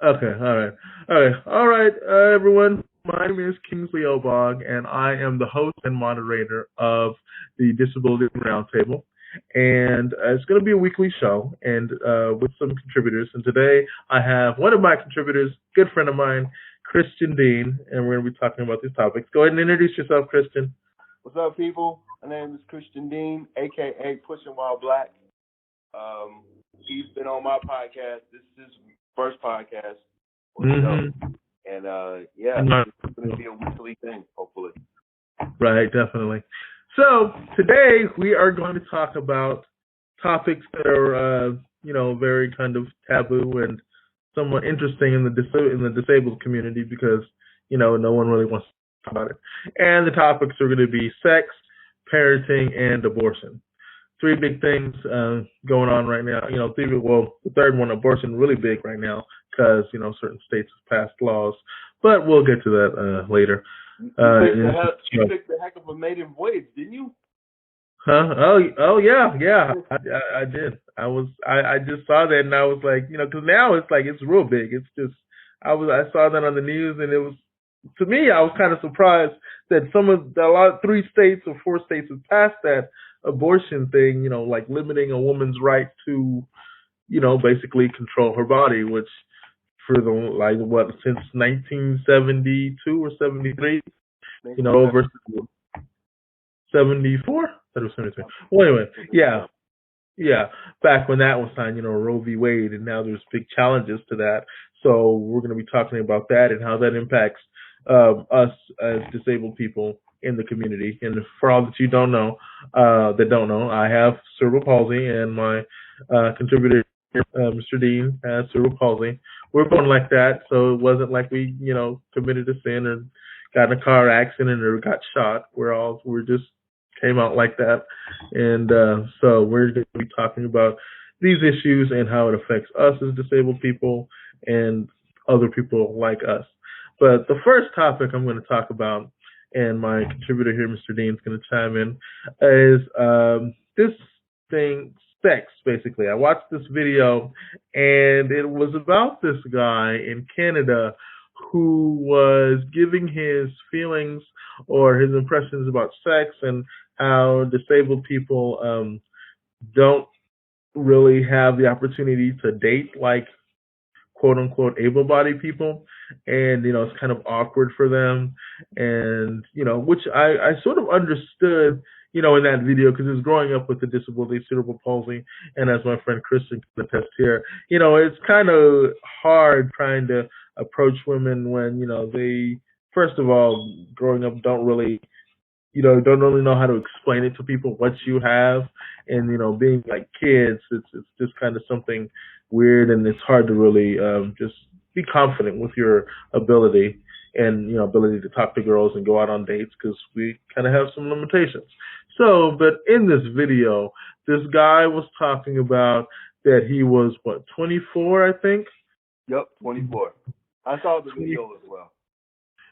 Okay, all right, everyone. My name is Kingsley Obog, and I am the host and moderator of the Disability Roundtable. And it's going to be a weekly show, and with some contributors. And today I have one of my contributors, good friend of mine, Christian Dean, and we're going to be talking about these topics. Go ahead and introduce yourself, Christian. What's up, people? My name is Christian Dean, aka Pushing While Black. He's been on my podcast. This is his first podcast. Mm-hmm. And it's going to be a weekly thing, hopefully. Right, definitely. So today we are going to talk about topics that are, very kind of taboo and somewhat interesting in the disabled community because no one really wants to talk about it. And the topics are going to be sex, parenting, and abortion. Three big things going on right now. The third one, abortion, really big right now because certain states have passed laws, but we'll get to that later. You picked the heck of a maiden voyage, didn't you? Huh? Oh yeah. I did. I just saw that and I was like, because now it's like it's real big. It's just I saw that on the news and it was, to me, I was kind of surprised that 3 states or 4 states have passed that abortion thing, like limiting a woman's right to, basically control her body, which for since 1972 or 73, over 74? That was 73. Well, anyway, yeah, back when that was signed, Roe v. Wade, and now there's big challenges to that. So we're going to be talking about that and how that impacts us as disabled people in the community. And for all that don't know, I have cerebral palsy, and my contributor, Mr. Dean, has cerebral palsy. We're born like that, so it wasn't like we, committed a sin or got in a car accident or got shot. We're just came out like that. And so we're going to be talking about these issues and how it affects us as disabled people and other people like us. But the first topic I'm going to talk about, and my contributor here, Mr. Dean, is going to chime in, is this thing, sex, basically. I watched this video, and it was about this guy in Canada who was giving his feelings or his impressions about sex and how disabled people don't really have the opportunity to date like quote unquote able-bodied people, and it's kind of awkward for them, and which I sort of understood in that video because it's growing up with the disability cerebral palsy, and as my friend Christian can attest here, it's kind of hard trying to approach women when they, first of all, growing up don't really know how to explain it to people what you have, and being like kids, it's just kind of something weird, and it's hard to really just be confident with your ability and ability to talk to girls and go out on dates because we kind of have some limitations. So, but in this video, this guy was talking about that he was 24, I think. Yep, 24. I saw the video as well.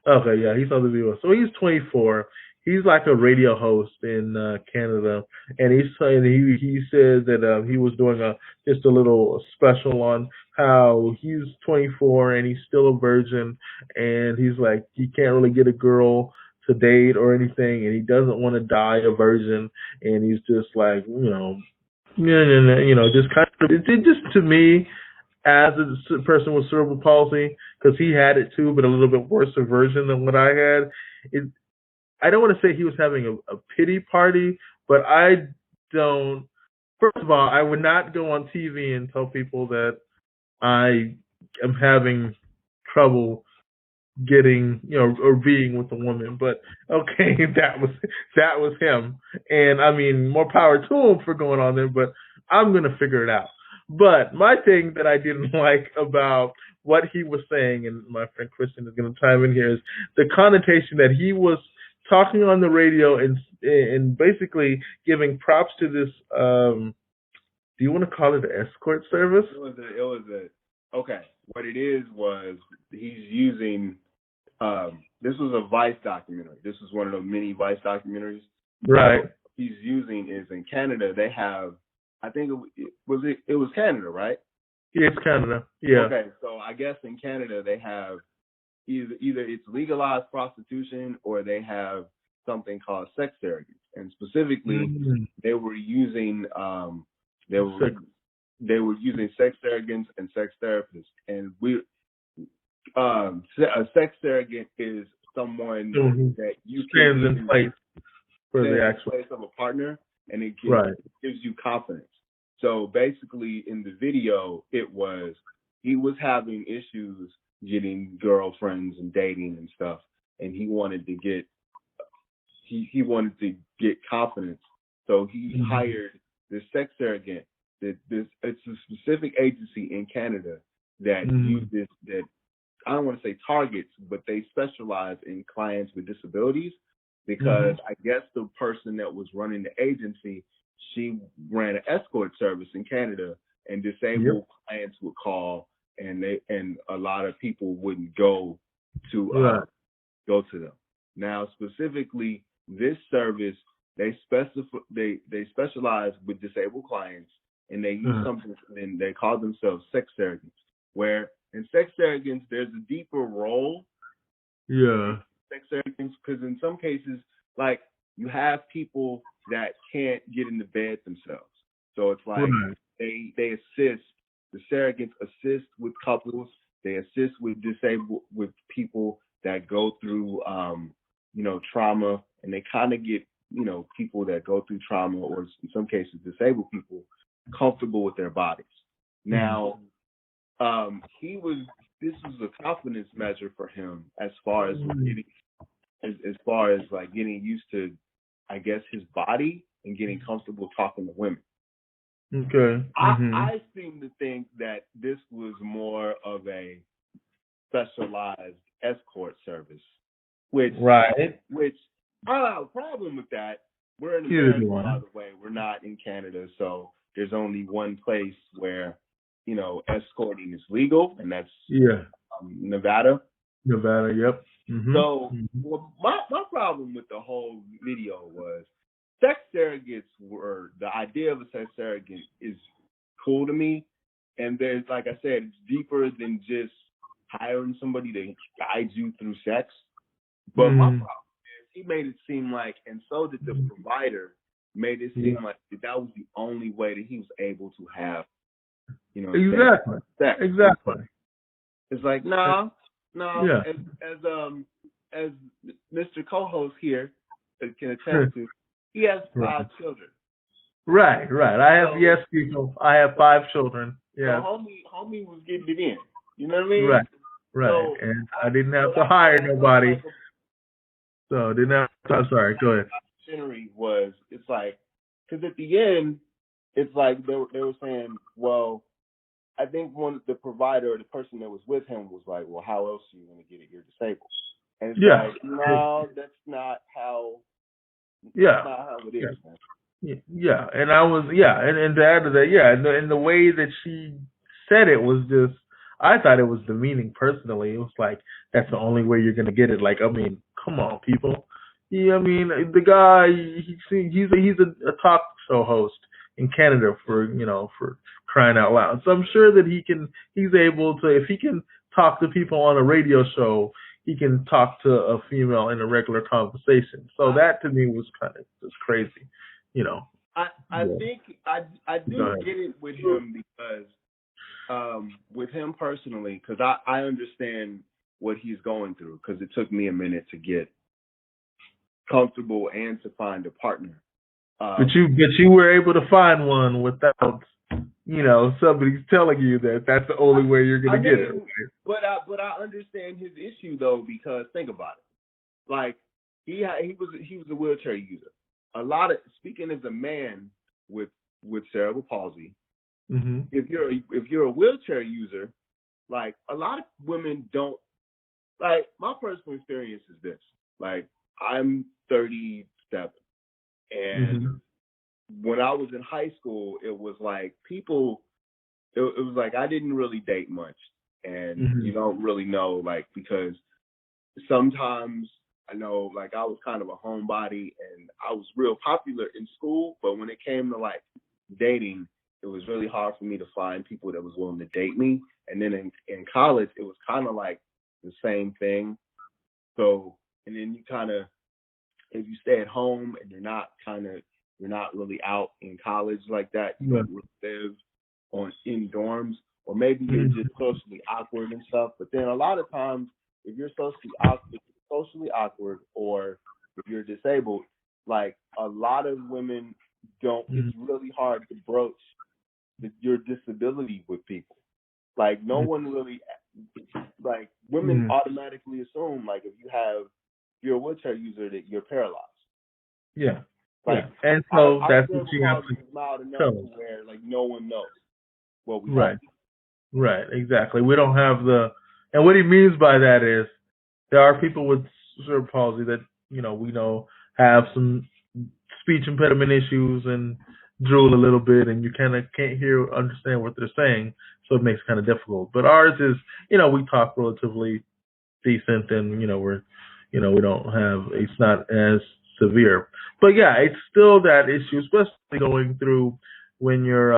Okay, yeah, he saw the video. So he's 24. He's like a radio host in Canada, and he said that he was doing just a little special on how he's 24 and he's still a virgin, and he's like he can't really get a girl to date or anything, and he doesn't want to die a virgin, and he's just like just kind of it just to me as a person with cerebral palsy, because he had it too, but a little bit worse a version than what I had. I don't want to say he was having a pity party, but I don't. First of all, I would not go on TV and tell people that I am having trouble getting, or being with a woman. But okay, that was him, and I mean, more power to him for going on there. But I'm gonna figure it out. But my thing that I didn't like about what he was saying, and my friend Christian is going to chime in here, is the connotation that he was talking on the radio and basically giving props to this. Do you want to call it an escort service? Okay. What it is was he's using. This was a Vice documentary. This was one of the many Vice documentaries. Right. What he's using is in Canada they have. I think it was Canada, right? Yeah, it's Canada. Yeah. Okay, so I guess in Canada they have either it's legalized prostitution or they have something called sex surrogates, and specifically Mm. they were using they were Sex. they were using sex surrogates and sex therapists, and a sex surrogate is someone Mhm. that you can Stands in even place for stand the in actual. place of a partner, and Right. gives you confidence. So basically, in the video, he was having issues getting girlfriends and dating and stuff, and he wanted to get confidence. So he Mhm. hired this sex surrogate. It's a specific agency in Canada that Mhm. uses that I don't want to say targets, but they specialize in clients with disabilities because Mhm. I guess the person that was running the agency, she ran an escort service in Canada, and Yep. disabled clients would call, and a lot of people wouldn't go to Right. them. Now, specifically, this service they specialize with disabled clients, and they use Uh, something, and they call themselves sex surrogates. Where in sex surrogates, there's a deeper role in yeah. sex surrogates because in some cases, like you have people that can't get into bed themselves, so it's like Right. they assist. The surrogates assist with couples. They assist with people that go through trauma, and they kind of get people that go through trauma, or in some cases disabled people, comfortable with their bodies. Mhm. Now, this was a confidence measure for him as far as Mhm. getting as far as like getting used to, I guess, his body and getting comfortable talking to women. Okay. Mhm. I seem to think that this was more of a specialized escort service, which Right. I don't have a problem with that. We're in Here's America, by one. the way. We're not in Canada, so there's only one place where escorting is legal, and that's Yeah. Nevada. Nevada. Yep. Mhm. So, Mhm. well, my problem with the whole video was sex surrogates the idea of a sex surrogate is cool to me. And there's, like I said, it's deeper than just hiring somebody to guide you through sex. But my Mhm. problem is he made it seem like, and so did the provider, made it Yeah. seem like that was the only way that he was able to have, Exactly. sex. Exactly. It's like, no. Yeah. As Mr. Co-host here can attest to, he has Right. 5 children. Right. Right. I have So, people. I have 5 children. so Yes. homie was getting it in. You know what I mean? Right. Right. So And I didn't so have to that's hire why I felt nobody. like a So didn't have. I'm sorry. Go ahead. documentary was. It's like, because at the end, it's like they were saying, well, I think the provider or the person that was with him was like, well, how else are you going to get it? You're disabled. And it's Yeah. like, no, that's not how Yeah. it is, man. Yeah, and I was and to add to that, and the way that she said it was just, I thought it was demeaning personally. It was like that's the only way you're gonna get it. Like, I mean, come on, people. Yeah, I mean, the guy he's a talk show host in Canada for crying out loud. So I'm sure that he's able to, if he can talk to people on a radio show, he can talk to a female in a regular conversation. So that to me was kind of just crazy, you know. I Yeah. think I Go do ahead. get it with him because with him personally, because I understand what he's going through, because it took me a minute to get comfortable and to find a partner. But you were able to find one without somebody telling you that that's the only way you're gonna get it. But I understand his issue though, because think about it. Like he was a wheelchair user. Speaking as a man with cerebral palsy, Mm-hmm. if you're a wheelchair user, like a lot of women don't, like my personal experience is this. Like I'm 37, and Mm-hmm. when I was in high school, it was like it was like I didn't really date much, and Mm-hmm. you don't really know, like, because sometimes I know, like, I was kind of a homebody and I was real popular in school, but when it came to like dating, it was really hard for me to find people that was willing to date me. And then in college, it was kind of like the same thing. So, and then you kind of, if you stay at home and you're not really out in college like that, you don't really live in dorms, or maybe you're just socially awkward and stuff. But then a lot of times, if you're socially awkward, or if you're disabled, like a lot of women don't. It's really hard to broach your disability with people. Like no one really, like women automatically assume like if you're a wheelchair user that you're paralyzed. Yeah. Like, and so that's what you have to loud enough to where like no one knows what we Right. Right, exactly. We don't have and what he means by that is there are people with cerebral palsy that, we know have some speech impediment issues and drool a little bit, and you kind of can't understand what they're saying, so it makes it kind of difficult. But ours is, we talk relatively decent, and we don't have, it's not as severe. But yeah, it's still that issue, especially going through when you're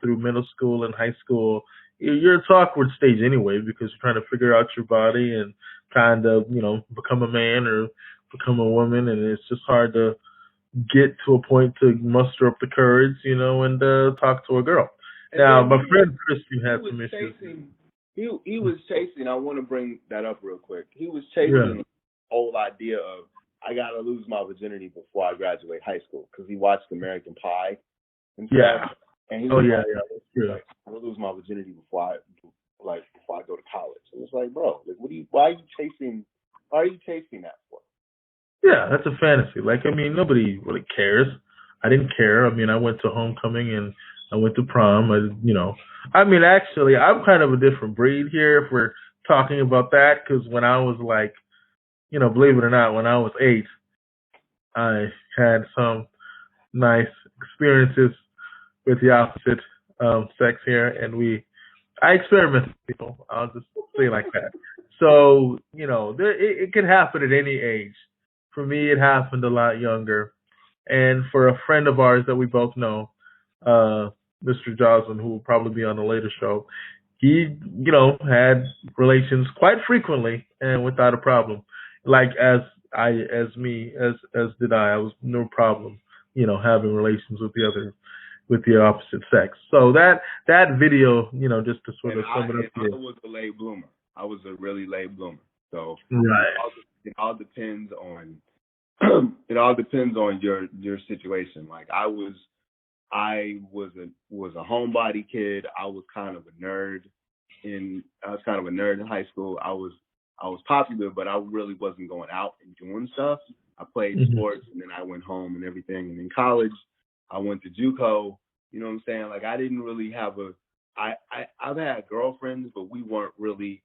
through middle school and high school. You're at an awkward stage anyway, because you're trying to figure out your body and trying to become a man or become a woman, and it's just hard to get to a point to muster up the courage, and talk to a girl. And now, my friend Christian had some issues. He was chasing. I want to bring that up real quick. He was chasing the whole idea of I gotta lose my virginity before I graduate high school, because he watched American Pie and stuff. And he was that's true. Like, I'm gonna lose my virginity before I go to college. And it's like, bro, like, why are you chasing that for? Yeah, that's a fantasy. Like, nobody really cares. I didn't care. I went to homecoming and I went to prom. Actually, I'm kind of a different breed here if we're talking about that, because when I was like, believe it or not, when I was 8, I had some nice experiences with the opposite sex here, and I experimented with people. I'll just say it like that. So, it can happen at any age. For me, it happened a lot younger. And for a friend of ours that we both know, Mr. Joslin, who will probably be on a later show, he, had relations quite frequently and without a problem. Like as did I. I was no problem, having relations with the opposite sex. So that video, just to sort of sum it up here. I was a late bloomer. I was a really late bloomer. So it all depends on your situation. Like I was a homebody kid. I was kind of a nerd in high school. I was popular, but I really wasn't going out and doing stuff. I played sports, and then I went home and everything. And in college, I went to JUCO. You know what I'm saying? Like I didn't really have I've had girlfriends, but we weren't really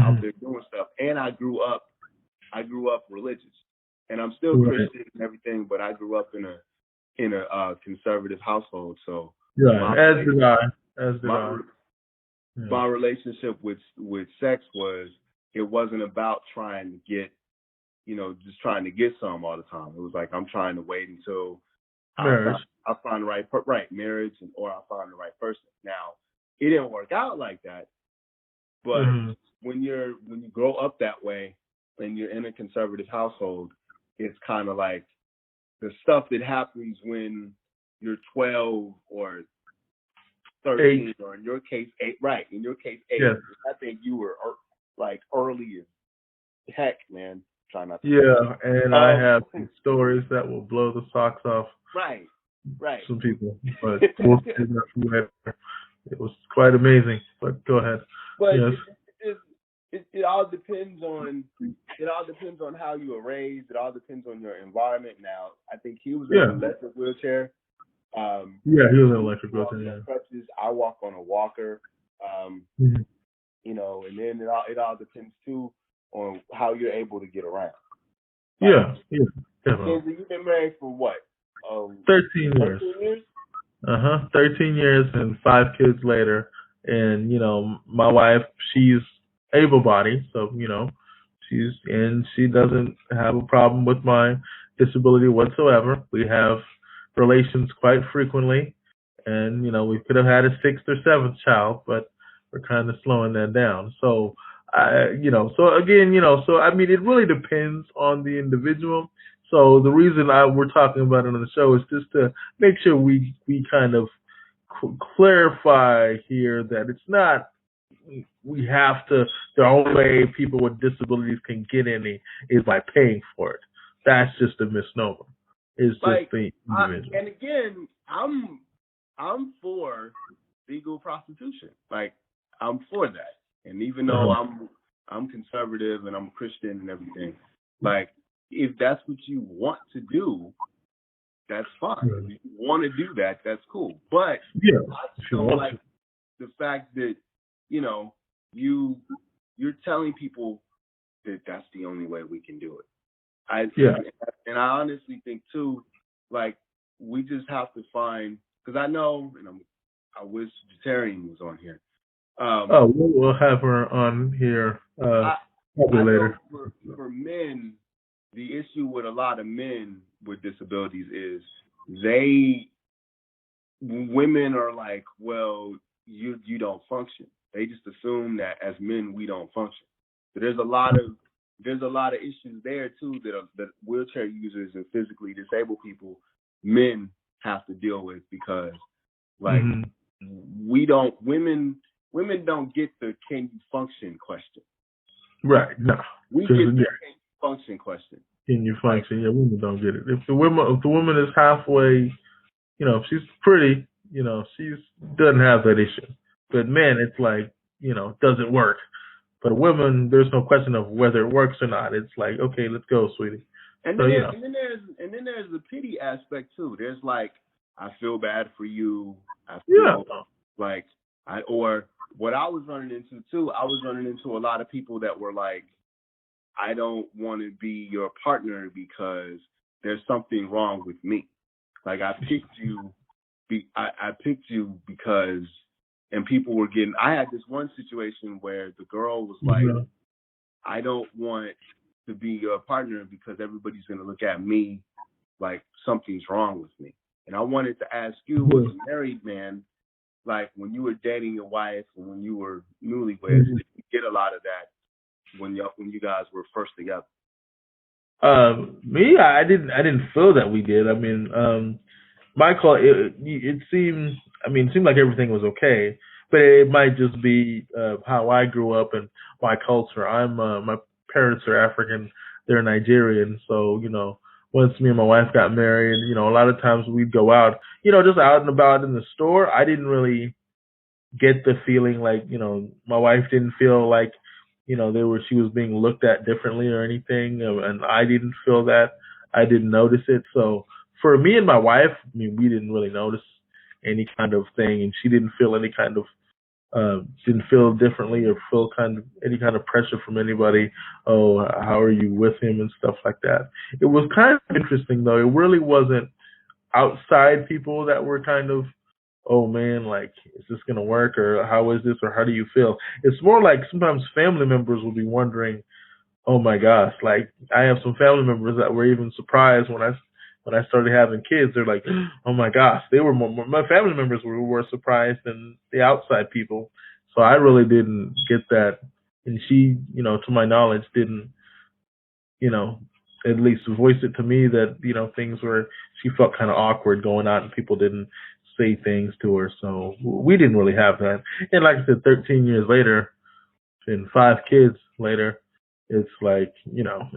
out there doing stuff. And I grew up religious, and I'm still Christian and everything, but I grew up in a conservative household. So as did I. My relationship with sex wasn't about trying to get, just trying to get some all the time. It was like I'm trying to wait until marriage. I find the right marriage, or I find the right person. Now, it didn't work out like that, but when you grow up that way and you're in a conservative household, it's kind of like the stuff that happens when you're 12 or 13, 8. Or in your case 8. Right, in your case 8. Yes. I think you were like early as heck, man. Try not to. Yeah, and I have some stories that will blow the socks off. Right. Some people, but we'll see that later. It was quite amazing. But go ahead. But it all depends on how you were raised. It all depends on your environment. Now, I think he was in an electric wheelchair. He was in an electric wheelchair. Crutches. I walk on a walker. And then it all depends too on how you're able to get around. Definitely. You've been married for what? 13 years. 13 years? 13 years and 5 kids later. And, my wife, she's able-bodied, so, she doesn't have a problem with my disability whatsoever. We have relations quite frequently, and we could have had a sixth or seventh child, but we're kind of slowing that down. So, so again, so I mean, it really depends on the individual. So the reason we're talking about it on the show is just to make sure we kind of clarify here that it's not we have to. The only way people with disabilities can get any is by paying for it. That's just a misnomer. It's just the individual. And again, I'm for legal prostitution. Like, I'm for that. And even though I'm conservative and I'm Christian and everything, like, if that's what you want to do, that's fine. If you want to do that, that's cool. But I don't like the fact that you're telling people that that's the only way we can do it. And I honestly think too, like, we just have to find, because I know, and I wish Jetarian was on here. We'll have her on here probably later. For men, the issue with a lot of men with disabilities is women are like, well, you don't function. They just assume that as men we don't function. So there's a lot of issues there too that wheelchair users and physically disabled people, men, have to deal with, because like women don't get the can you function question. Right. No. We get the can you function question. Can you function? Yeah, women don't get it. If the woman is halfway, if she's pretty, she doesn't have that issue. But men, it's like, does it work? But women, there's no question of whether it works or not. It's like, okay, let's go, sweetie. And then there's the pity aspect too. There's like, I feel bad for you. I feel like or what I was running into too. I was running into a lot of people that were like, I don't want to be your partner because there's something wrong with me. Like, I picked you. I picked you because, and people were getting. I had this one situation where the girl was like, I don't want to be your partner because everybody's going to look at me like something's wrong with me. And I wanted to ask you, as a married man, like when you were dating your wife and when you were newlyweds, did you get a lot of that when you guys were first together? Me, I didn't feel that we did. I mean, my call, it seemed like everything was okay, but it might just be how I grew up and my culture. My parents are African, they're Nigerian, so once me and my wife got married, a lot of times we'd go out, just out and about in the store. I didn't really get the feeling like, my wife didn't feel like, she was being looked at differently or anything, and I didn't feel that. I didn't notice it. So for me and my wife, we didn't really notice any kind of thing, and she didn't feel any kind of didn't feel differently or feel any kind of pressure from anybody. Oh, how are you with him and stuff like that. It was kind of interesting though. It really wasn't outside people that were kind of, oh man, like, is this gonna work, or how is this, or how do you feel? It's more like sometimes family members will be wondering, oh my gosh, like I have some family members that were even surprised when I started having kids. They're like, oh my gosh, they were my family members were surprised than the outside people. So I really didn't get that, and she, to my knowledge, didn't, at least voice it to me that things were. She felt kind of awkward going out and people didn't say things to her. So we didn't really have that. And like I said, 13 years later and 5 kids later, it's like,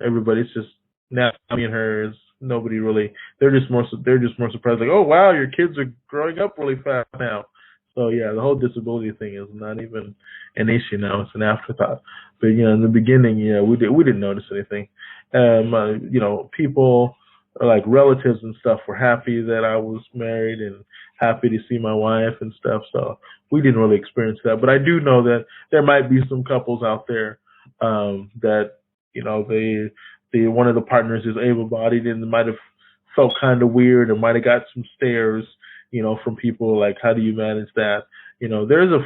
everybody's just, now me and her is nobody really, they're just more surprised, like, oh wow, your kids are growing up really fast now. So yeah, the whole disability thing is not even an issue now. It's an afterthought. But in the beginning, we didn't notice anything. People like relatives and stuff were happy that I was married and happy to see my wife and stuff. So we didn't really experience that. But I do know that there might be some couples out there that they one of the partners is able-bodied and might have felt kind of weird or might have got some stares, from people like, how do you manage that? There's a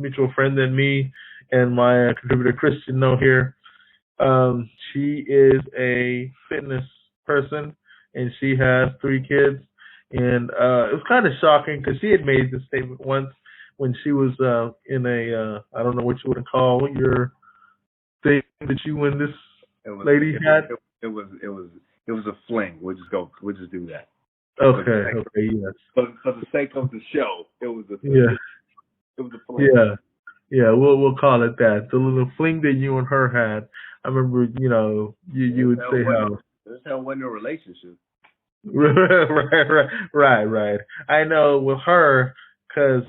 mutual friend that me and my contributor Christian know here. She is a fitness person and she has 3 kids, And it was kind of shocking because she had made this statement once when she was in a I don't know what you would call your thing that you and this lady had. It was a fling. We'll just do that. Okay, yes. For the sake of the show, it was a fling. Yeah. We'll call it that. The little fling that you and her had. I remember, you would say how. This hell wasn't a relationship. Right. I know with her, because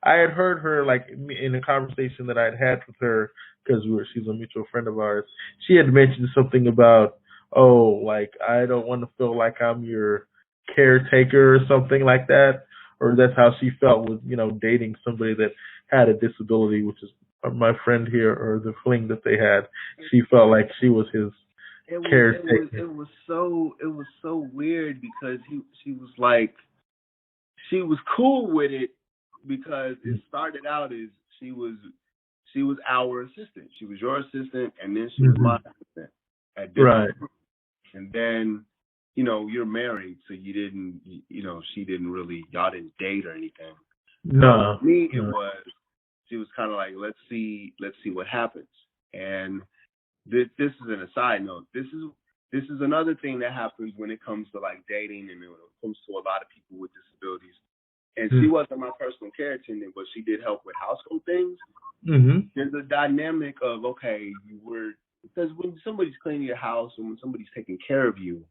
I had heard her like in a conversation that I'd had with her, because she's a mutual friend of ours. She had mentioned something about, oh, like I don't want to feel like I'm your caretaker or something like that, or that's how she felt with dating somebody that had a disability, which is my friend here, or the fling that they had. She felt like she was his caretaker. It was so weird because she was cool with it because it started out as she was our assistant. She was your assistant, and then she was my assistant at different right. And then, you're married, so you didn't, she didn't really, y'all didn't date or anything. No. For me, she was kind of like, let's see what happens. And this is an aside note. This is another thing that happens when it comes to like dating and when it comes to a lot of people with disabilities. And she wasn't my personal care attendant, but she did help with household things. Mm-hmm. There's a dynamic of, because when somebody's cleaning your house and when somebody's taking care of you,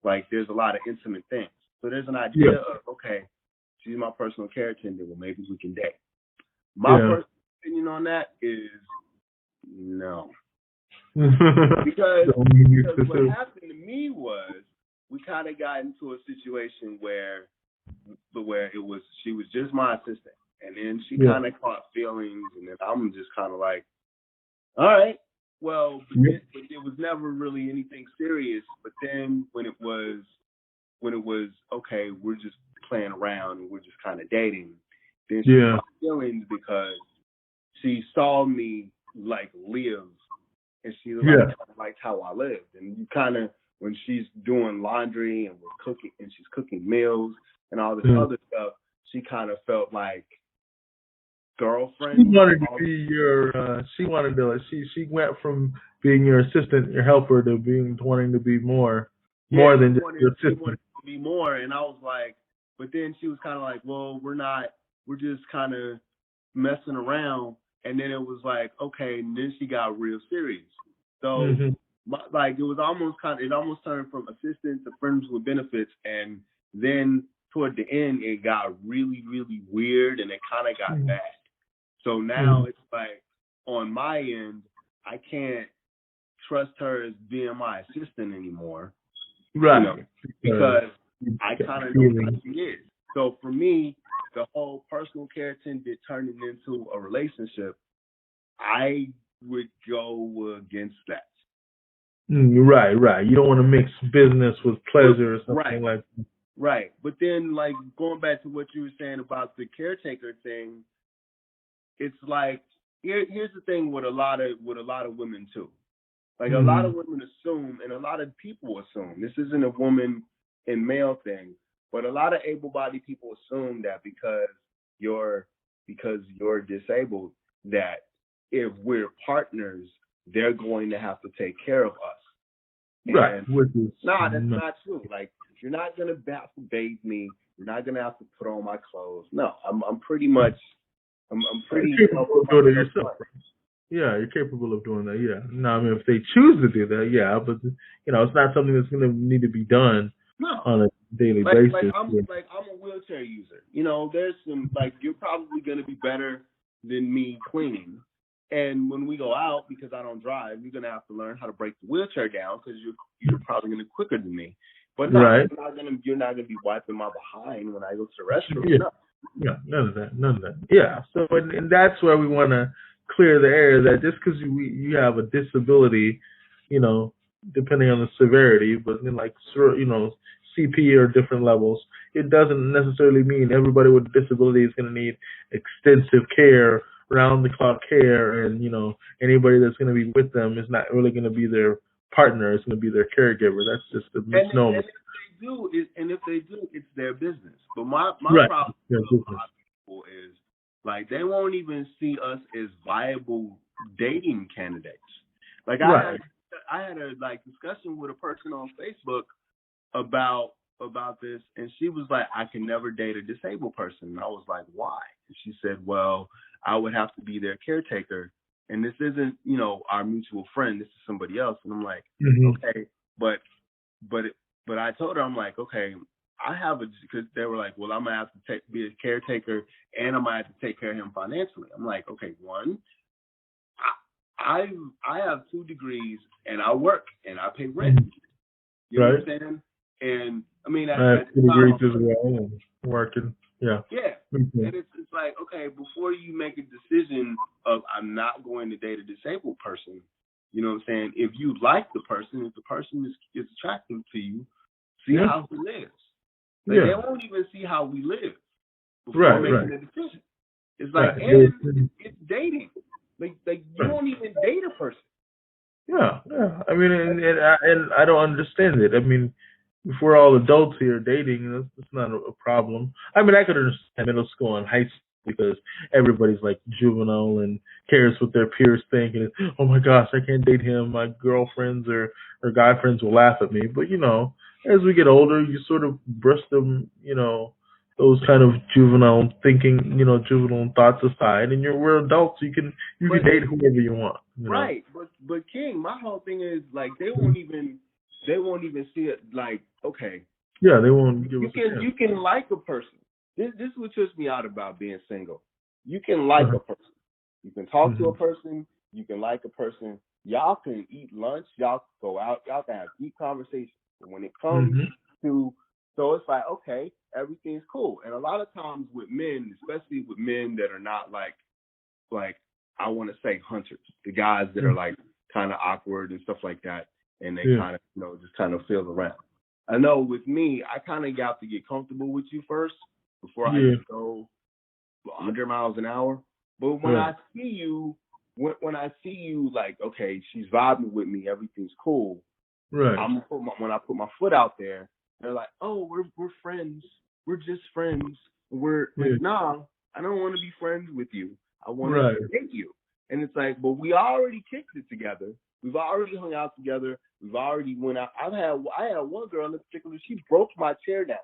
like there's a lot of intimate things. So there's an idea of, she's my personal care attendant, well, maybe we can date. My personal opinion on that is no. because what happened to me was we kind of got into a situation where she was just my assistant, and then she kind of caught feelings, and then I'm just kind of like, all right, well, but it was never really anything serious. But then when it was okay, we're just playing around and we're just kind of dating, then she caught feelings because she saw me like live, and she liked how I lived, and you kind of, when she's doing laundry and we're cooking and she's cooking meals and all this other stuff, she kind of felt like girlfriend. She wanted to be your. She wanted to. She went from being your assistant, your helper, to wanting to be more than just your assistant. She wanted to be more, and I was like, but then she was kind of like, well, we're just kind of messing around, and then it was like, okay, and then she got real serious. So. Like it almost turned from assistant to friends with benefits, and then toward the end it got really, really weird, and it kind of got bad. So now it's like on my end, I can't trust her as being my assistant anymore, right? Because I kind of know how she is. So for me, the whole personal care attendant turning into a relationship, I would go against that. Right. You don't want to mix business with pleasure or something like that. Right. But then, like, going back to what you were saying about the caretaker thing, it's like, here's the thing with a lot of women, too. Like, a lot of women assume, and a lot of people assume, this isn't a woman and male thing, but a lot of able-bodied people assume that because you're disabled, that if we're partners, they're going to have to take care of us. Right. That's not true. Like, you're not going to have to bathe me. You're not going to have to put on my clothes. No, I'm pretty much, I'm pretty capable of doing it yourself. Yeah, you're capable of doing that. Yeah. Now, I mean, if they choose to do that, but it's not something that's going to need to be done on a daily basis. I'm a wheelchair user. There's some, like, you're probably going to be better than me cleaning. And when we go out, because I don't drive, you're going to have to learn how to break the wheelchair down because you're probably going to be quicker than me. But no, you're not going to be wiping my behind when I go to the restroom. Yeah. Yeah, none of that. Yeah. So, and that's where we want to clear the air that just because you have a disability, depending on the severity, but then like, CP or different levels, it doesn't necessarily mean everybody with a disability is going to need extensive care, round-the-clock care, and, anybody that's going to be with them is not really going to be their partner. It's going to be their caregiver. That's just a misnomer. And if they do is, and if they do, it's their business. But my Right. problem Yeah, with a lot of people is like they won't even see us as viable dating candidates. Like right. I had a like discussion with a person on Facebook about this, and she was like, I can never date a disabled person. And I was like, why? And she said, well, I would have to be their caretaker, and this isn't, you know, our mutual friend. This is somebody else. And I'm like, okay, but I told her, I'm like, okay, I have a, because they were like, well, I'm gonna have to be a caretaker, and I'm gonna have to take care of him financially. I'm like, okay, one, I have 2 degrees, and I work, and I pay rent. You know what I'm saying? And I mean, I have 2 degrees as well, and working. Yeah. Yeah. And it's like, okay, before you make a decision of I'm not going to date a disabled person, you know what I'm saying? If you like the person, if the person is attractive to you, see how he lives. Like, they won't even see how we live before making a decision. It's like, and it's dating. Like you won't even date a person. Yeah. I mean, and I don't understand it. I mean, if we're all adults here dating, that's not a problem. I mean, I could understand middle school and high school because everybody's like juvenile and cares what their peers think, and oh my gosh, I can't date him. My girlfriends or guy friends will laugh at me. But you know, as we get older, you sort of brush them, you know, those kind of juvenile thinking, you know, juvenile thoughts aside, and we're adults. You can date whoever you want. You right, know? But King, my whole thing is like they won't even see it. Like, okay, yeah, they won't give you us can you can like a person. This is what trips me out about being single. You can like a person. You can talk to a person. You can like a person. Y'all can eat lunch. Y'all can go out. Y'all can have deep conversations. But when it comes to, so it's like, okay, everything's cool. And a lot of times with men, especially with men that are not like I want to say hunters, the guys that are like kind of awkward and stuff like that, and they kind of, you know, just kind of feel around. I know with me, I kind of got to get comfortable with you first before I just go 100 miles an hour. But when I see you, when I see you, like, okay, she's vibing with me, everything's cool. Right. When I put my foot out there, they're like, oh, we're friends. We're just friends. We're like, nah, I don't want to be friends with you. I want to date you. And it's like, but we already kicked it together. We've already hung out together. We've already went out. I had one girl in particular. She broke my chair down.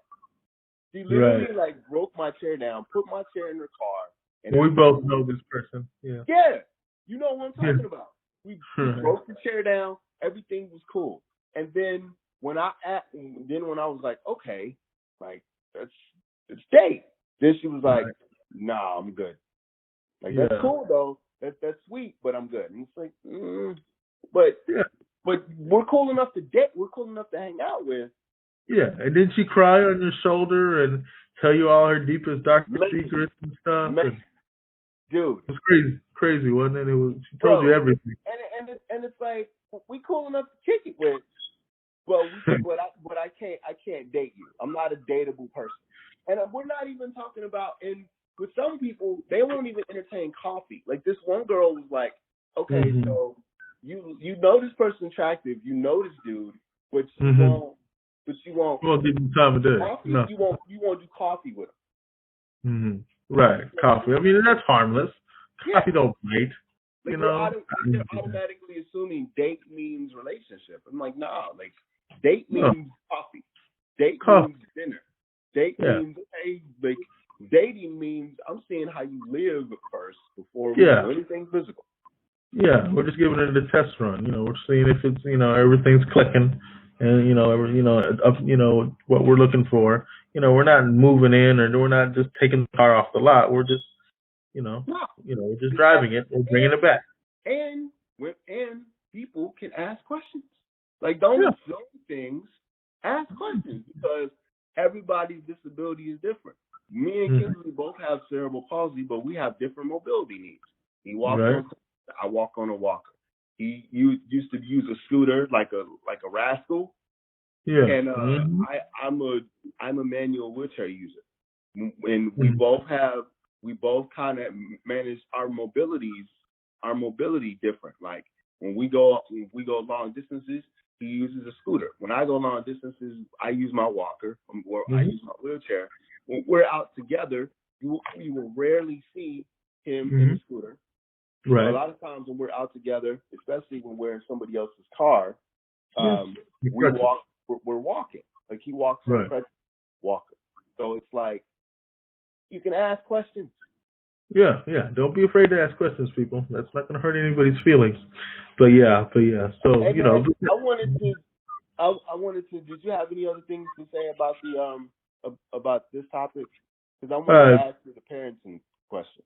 She literally like broke my chair down, put my chair in her car. And we both know this person. Yeah. Yeah. You know what I'm talking about. We broke the chair down. Everything was cool. And then when I was like, okay, like let's date. Then she was like, nah, I'm good. Like that's cool though. That's sweet, but I'm good. And it's like, but we're cool enough to date. We're cool enough to hang out with. Yeah, and didn't she cry on your shoulder and tell you all her deepest, darkest secrets and stuff? Dude, it was crazy, wasn't it? She told you everything. And it's like we cool enough to kick it with, but I can't date you. I'm not a dateable person, and we're not even talking about. And with some people, they won't even entertain coffee. Like this one girl was like, okay, so you know this person attractive, you know this dude, but you won't. You won't give him time of day. Coffee, no. You won't do coffee with him. Right, coffee. I mean, that's harmless. Coffee don't bite. Like, you know, they're automatically assuming date means relationship. I'm like, nah. Like, date means coffee. Date means dinner. Date means, hey, like, dating means I'm seeing how you live first before we do anything physical. Yeah, we're just giving it a test run. You know, we're seeing if it's, you know, everything's clicking, and what we're looking for. You know, we're not moving in, or we're not just taking the car off the lot. We're just, we're just driving it. We're bringing it back. And people can ask questions. Like, don't assume things. Ask questions, because everybody's disability is different. Me and Kinsley both have cerebral palsy, but we have different mobility needs. He walks on, I walk on a walker. He used to use a scooter like a rascal. Yeah. And I'm a manual wheelchair user. And we both kind of manage our mobility different. Like when we go long distances, he uses a scooter. When I go long distances, I use my walker or I Mm-hmm. use my wheelchair. When we're out together, you will rarely see him in Mm-hmm. the scooter. A Right. lot of times when we're out together, especially when we're in somebody else's car, Yeah. we walk. We're walking. Like he walks on Right. crutches, walker. So it's like you can ask questions. Yeah, yeah. Don't be afraid to ask questions, people. That's not going to hurt anybody's feelings. But yeah. So Hey man, I wanted to. Did you have any other things to say about the about this topic? Because I wanted to uh, ask you the parenting question.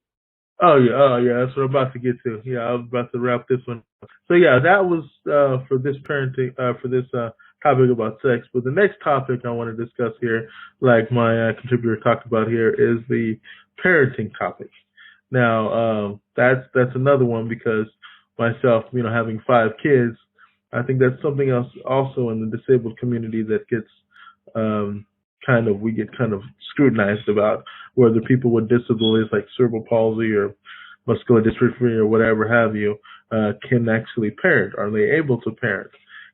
oh yeah. That's what I'm about to get to. Yeah, I was about to wrap this one. So yeah, that was for this parenting for this topic about sex. But the next topic I want to discuss here, like my contributor talked about here, is the parenting topic. Now, that's another one because myself, having 5 kids, I think that's something else also in the disabled community that gets um, we get kind of scrutinized about whether people with disabilities like cerebral palsy or muscular dystrophy or whatever have you can actually parent. Are they able to parent?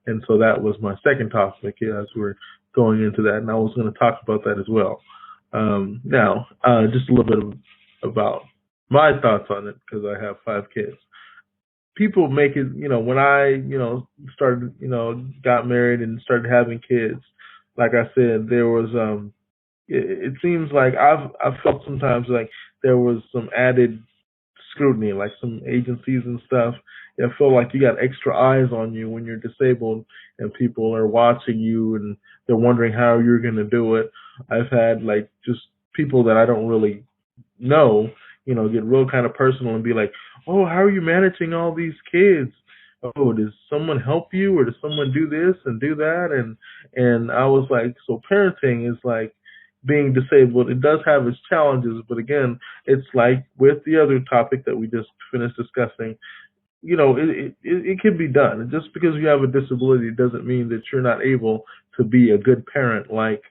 And so that was my second topic as we're going into that, and I was going to talk about that as well. Now, just a little bit about my thoughts on it because I have 5 kids. People make it, when I, started, got married and started having kids, like I said, there was, it seems like I've felt sometimes like there was some added scrutiny, like some agencies and stuff. I feel like you got extra eyes on you when you're disabled and people are watching you and they're wondering how you're going to do it. I've had like just people that I don't really know, get real kind of personal and be like, "Oh, how are you managing all these kids? Oh, does someone help you or does someone do this and do that?" And I was like, so parenting is like being disabled. It does have its challenges, but again, it's like with the other topic that we just finished discussing, it can be done. And just because you have a disability doesn't mean that you're not able to be a good parent, like,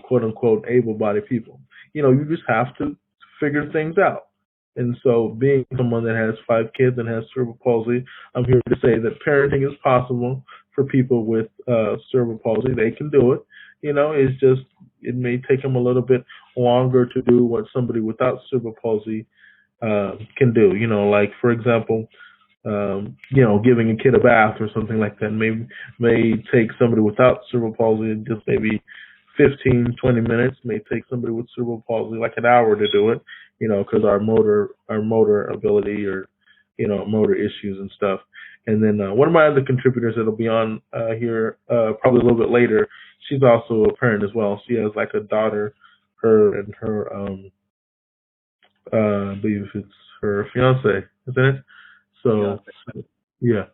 quote unquote, able-bodied people. You just have to figure things out. And so, being someone that has 5 kids and has cerebral palsy, I'm here to say that parenting is possible for people with cerebral palsy. They can do it. It's just it may take them a little bit longer to do what somebody without cerebral palsy can do. Like for example, giving a kid a bath or something like that may take somebody without cerebral palsy just maybe 15, 20 minutes. May take somebody with cerebral palsy like an hour to do it, because our motor ability or, motor issues and stuff. And then one of my other contributors that'll be on here probably a little bit later, she's also a parent as well. She has like a daughter, her and her, I believe it's her fiance, isn't it? Yeah. So, yeah,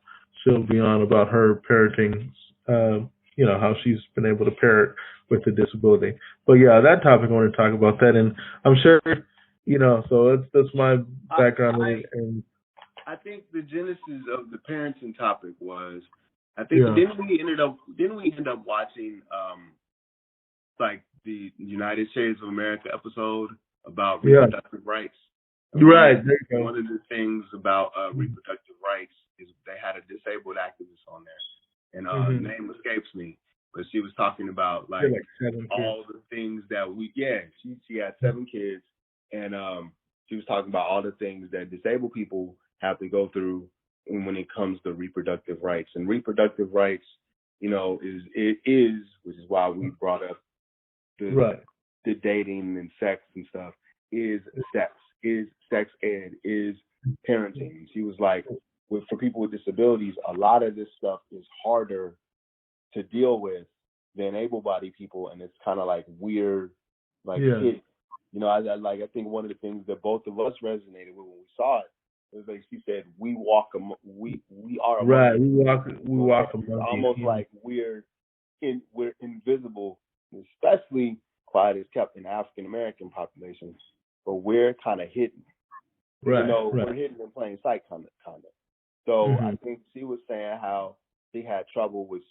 she'll be on about her parenting, how she's been able to parent with a disability. But yeah, that topic I want to talk about that, and I'm sure, so that's my background and I think the genesis of the parenting topic was, I think yeah, didn't we end up watching like the United States of America episode about yeah, reproductive rights? And you're right. There you go. one of the things about reproductive rights is they had a disabled activist on there, and Mm-hmm. name escapes me, but she was talking about You're like like 7 kids. all the things that she had 7 kids, and she was talking about all the things that disabled people have to go through when it comes to reproductive rights. And reproductive rights, which is why we brought up Right. the dating and sex and stuff, is sex ed, is parenting. She was like, for people with disabilities, a lot of this stuff is harder to deal with than able-bodied people, and it's kind of like weird, like Yeah. hit. I think one of the things that both of us resonated with when we saw it was like she said, we are a Right. monkey. We walk It's among almost you. like we're invisible, especially quiet is kept in African American populations, but we're kind of hidden. Right. We're hidden in plain sight, kind of. So I Mm-hmm. think she was saying how she had trouble with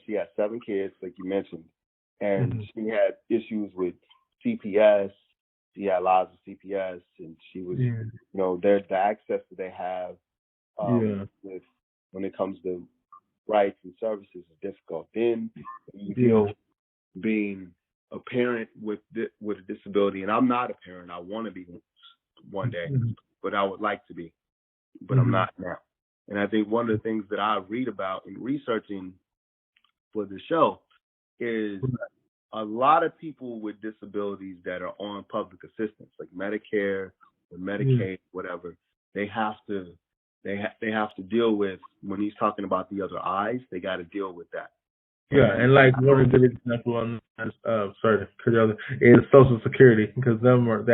she had 7 kids, like you mentioned, and Mm-hmm. she had issues with CPS. She had lots of CPS, and she was, there's the access that they have Yeah. with when it comes to rights and services is difficult. Then you Yeah. deal being a parent with a disability, and I'm not a parent. I want to be one day, but I would like to be, but I'm not now. And I think one of the things that I read about in researching for the show is a lot of people with disabilities that are on public assistance, like Medicare or Medicaid, whatever. They have to deal with, when he's talking about the other eyes, they got to deal with that. Yeah, and like one good example on that, sorry to cut you off, is Social Security, because because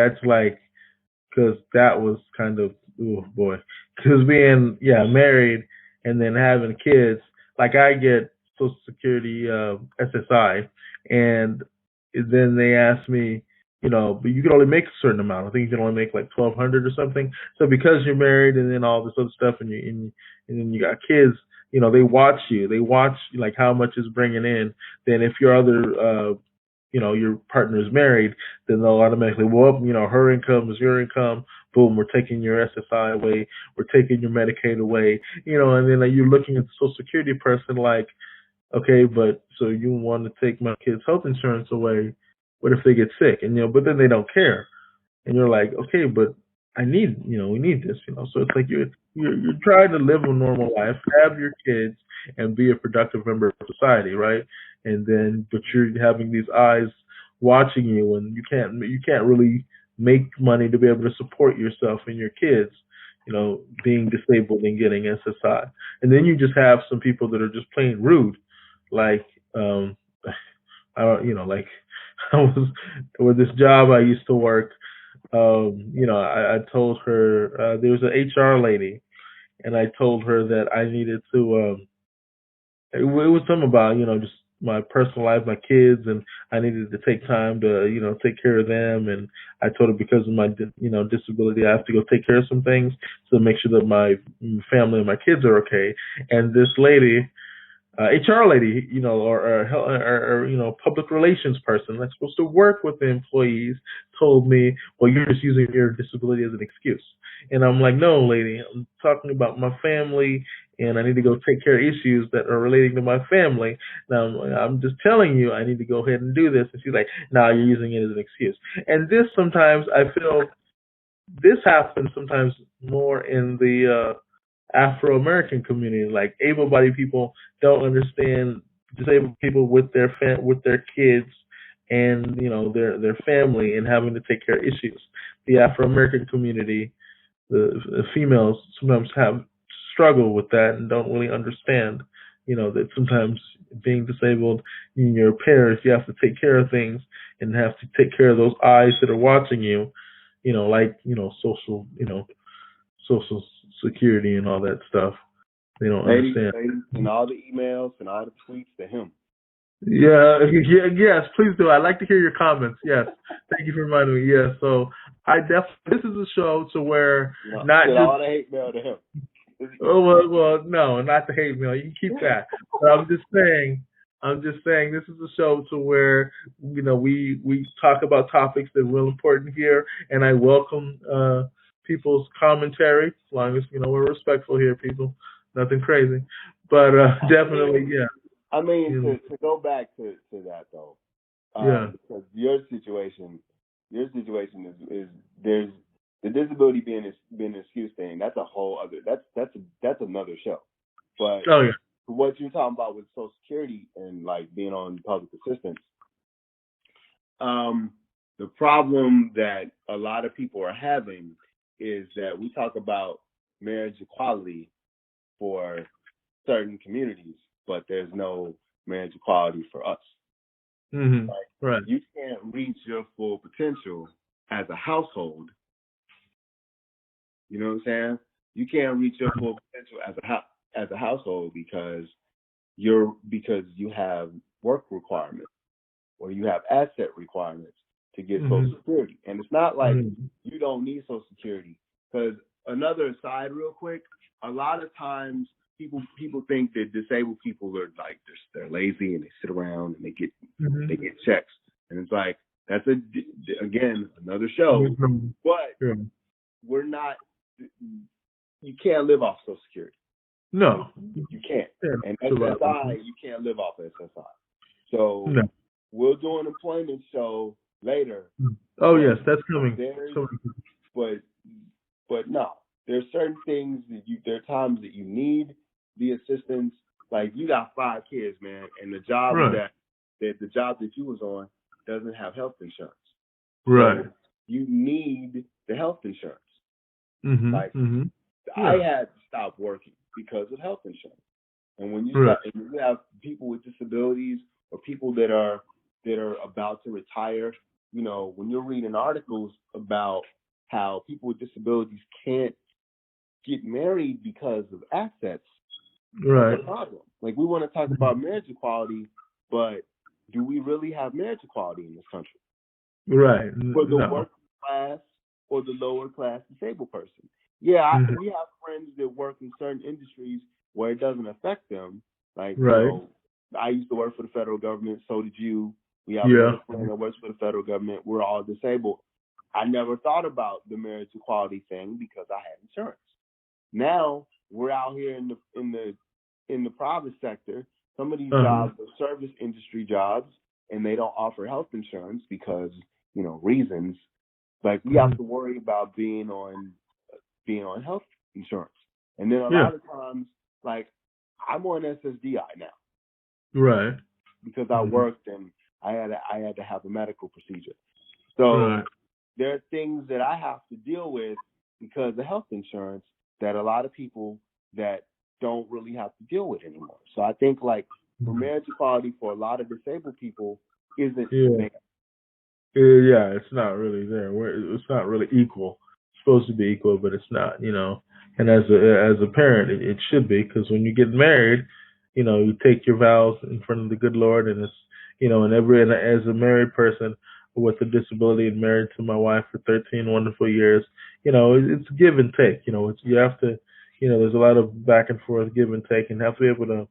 that was kind of, oh boy, because being married and then having kids, like I get Social Security SSI, and then they asked me, but you can only make a certain amount. I think you can only make like 1,200 or something. So because you're married and then all this other stuff, and then you got kids, they watch you. They watch like how much is bringing in. Then if your other your partner is married, then they'll automatically, well, her income is your income. Boom, we're taking your SSI away. We're taking your Medicaid away. And then you're looking at the Social Security person like, okay, but so you want to take my kid's health insurance away? What if they get sick? And but then they don't care. And you're like, okay, but we need this. So it's like you're trying to live a normal life, have your kids, and be a productive member of society, right? And then, but you're having these eyes watching you, and you can't really make money to be able to support yourself and your kids. Being disabled and getting SSI, and then you just have some people that are just plain rude, like I don't, like I was with this job I used to work. I told her there was an HR lady, and I told her that I needed to. It was something about just my personal life, my kids, and I needed to take time to take care of them. And I told her because of my disability, I have to go take care of some things to make sure that my family and my kids are okay. And this lady, HR lady, or public relations person that's supposed to work with the employees, told me, well, you're just using your disability as an excuse. And I'm like, no, lady, I'm talking about my family, and I need to go take care of issues that are relating to my family. Now, I'm just telling you, I need to go ahead and do this. And she's like, no, you're using it as an excuse. And this sometimes, I feel, this happens sometimes more in the Afro-American community. Like able-bodied people don't understand disabled people with their kids and their family and having to take care of issues. The Afro-American community, the females sometimes have struggle with that and don't really understand. That sometimes being disabled, you're a parent, you have to take care of things and have to take care of those eyes that are watching you. Like social security and all that stuff. They don't understand. And all the emails and all the tweets to him. Yes, please do. I'd like to hear your comments. Yes, thank you for reminding me. Yes, so this is a show to where not just all the hate mail to him. well, no, not the hate mail. You can keep that. But I'm just saying this is a show to where we talk about topics that are real important here, and I welcome people's commentary as long as we're respectful here, people. Nothing crazy, but definitely, yeah. I mean, to go back to that though, because your situation is there's the disability being an excuse thing. That's a whole other. That's another show. But what you're talking about with Social Security and like being on public assistance, the problem that a lot of people are having is that we talk about marriage equality for certain communities, but there's no marriage equality for us. Mm-hmm. Like, right. You can't reach your full potential as a household. You know what I'm saying? You can't reach your full potential as a household because you have work requirements or you have asset requirements to get Social Security. And it's not like you don't need Social Security. Because another aside real quick, a lot of times people think that disabled people are like they're lazy and they sit around and they get checks. And it's like that's again another show. But we're not. You can't live off Social Security. No. You can't. Yeah, And survival. SSI, you can't live off SSI. So No. we'll do an employment show later. Oh, But yes, that's coming. there's, So, but no, there's certain things that there are times that you need the assistance. Like you got 5 kids, man, and the job right. the job that you was on doesn't have health insurance. Right. So you need the health insurance. Mm-hmm. Like Mm-hmm. I Yeah. had to stop working because of health insurance. And when Right. you have people with disabilities or people that are about to retire, you know, when you're reading articles about how people with disabilities can't get married because of assets, Right. that's a problem. Like we want to talk about marriage equality, but do we really have marriage equality in this country? Right. For the No. working class or the lower class disabled person? Yeah, Mhm. we have friends that work in certain industries where it doesn't affect them. Like, you Right. know, I used to work for the federal government, so did you. We have Yeah. another friend that works for the federal government. We're all disabled. I never thought about the marriage equality thing because I had insurance. Now we're out here in the private sector. Some of these jobs are service industry jobs, and they don't offer health insurance because, you know, reasons. Like we have to worry about being on health insurance. And then a Yeah. lot of times, like I'm on SSDI now Right. because I worked and I had to have a medical procedure. So Right. there are things that I have to deal with because of health insurance that a lot of people that don't really have to deal with anymore. So I think like for marriage equality for a lot of disabled people isn't Yeah. there. Yeah, it's not really there. It's not really equal. It's supposed to be equal, but it's not. You know, and as a parent, it should be, because when you get married, you know, you take your vows in front of the good Lord, and it's, you know, and as a married person with a disability and married to my wife for 13 wonderful years, you know, it's give and take. You know, you have to, you know, there's a lot of back and forth, give and take, and have to be able to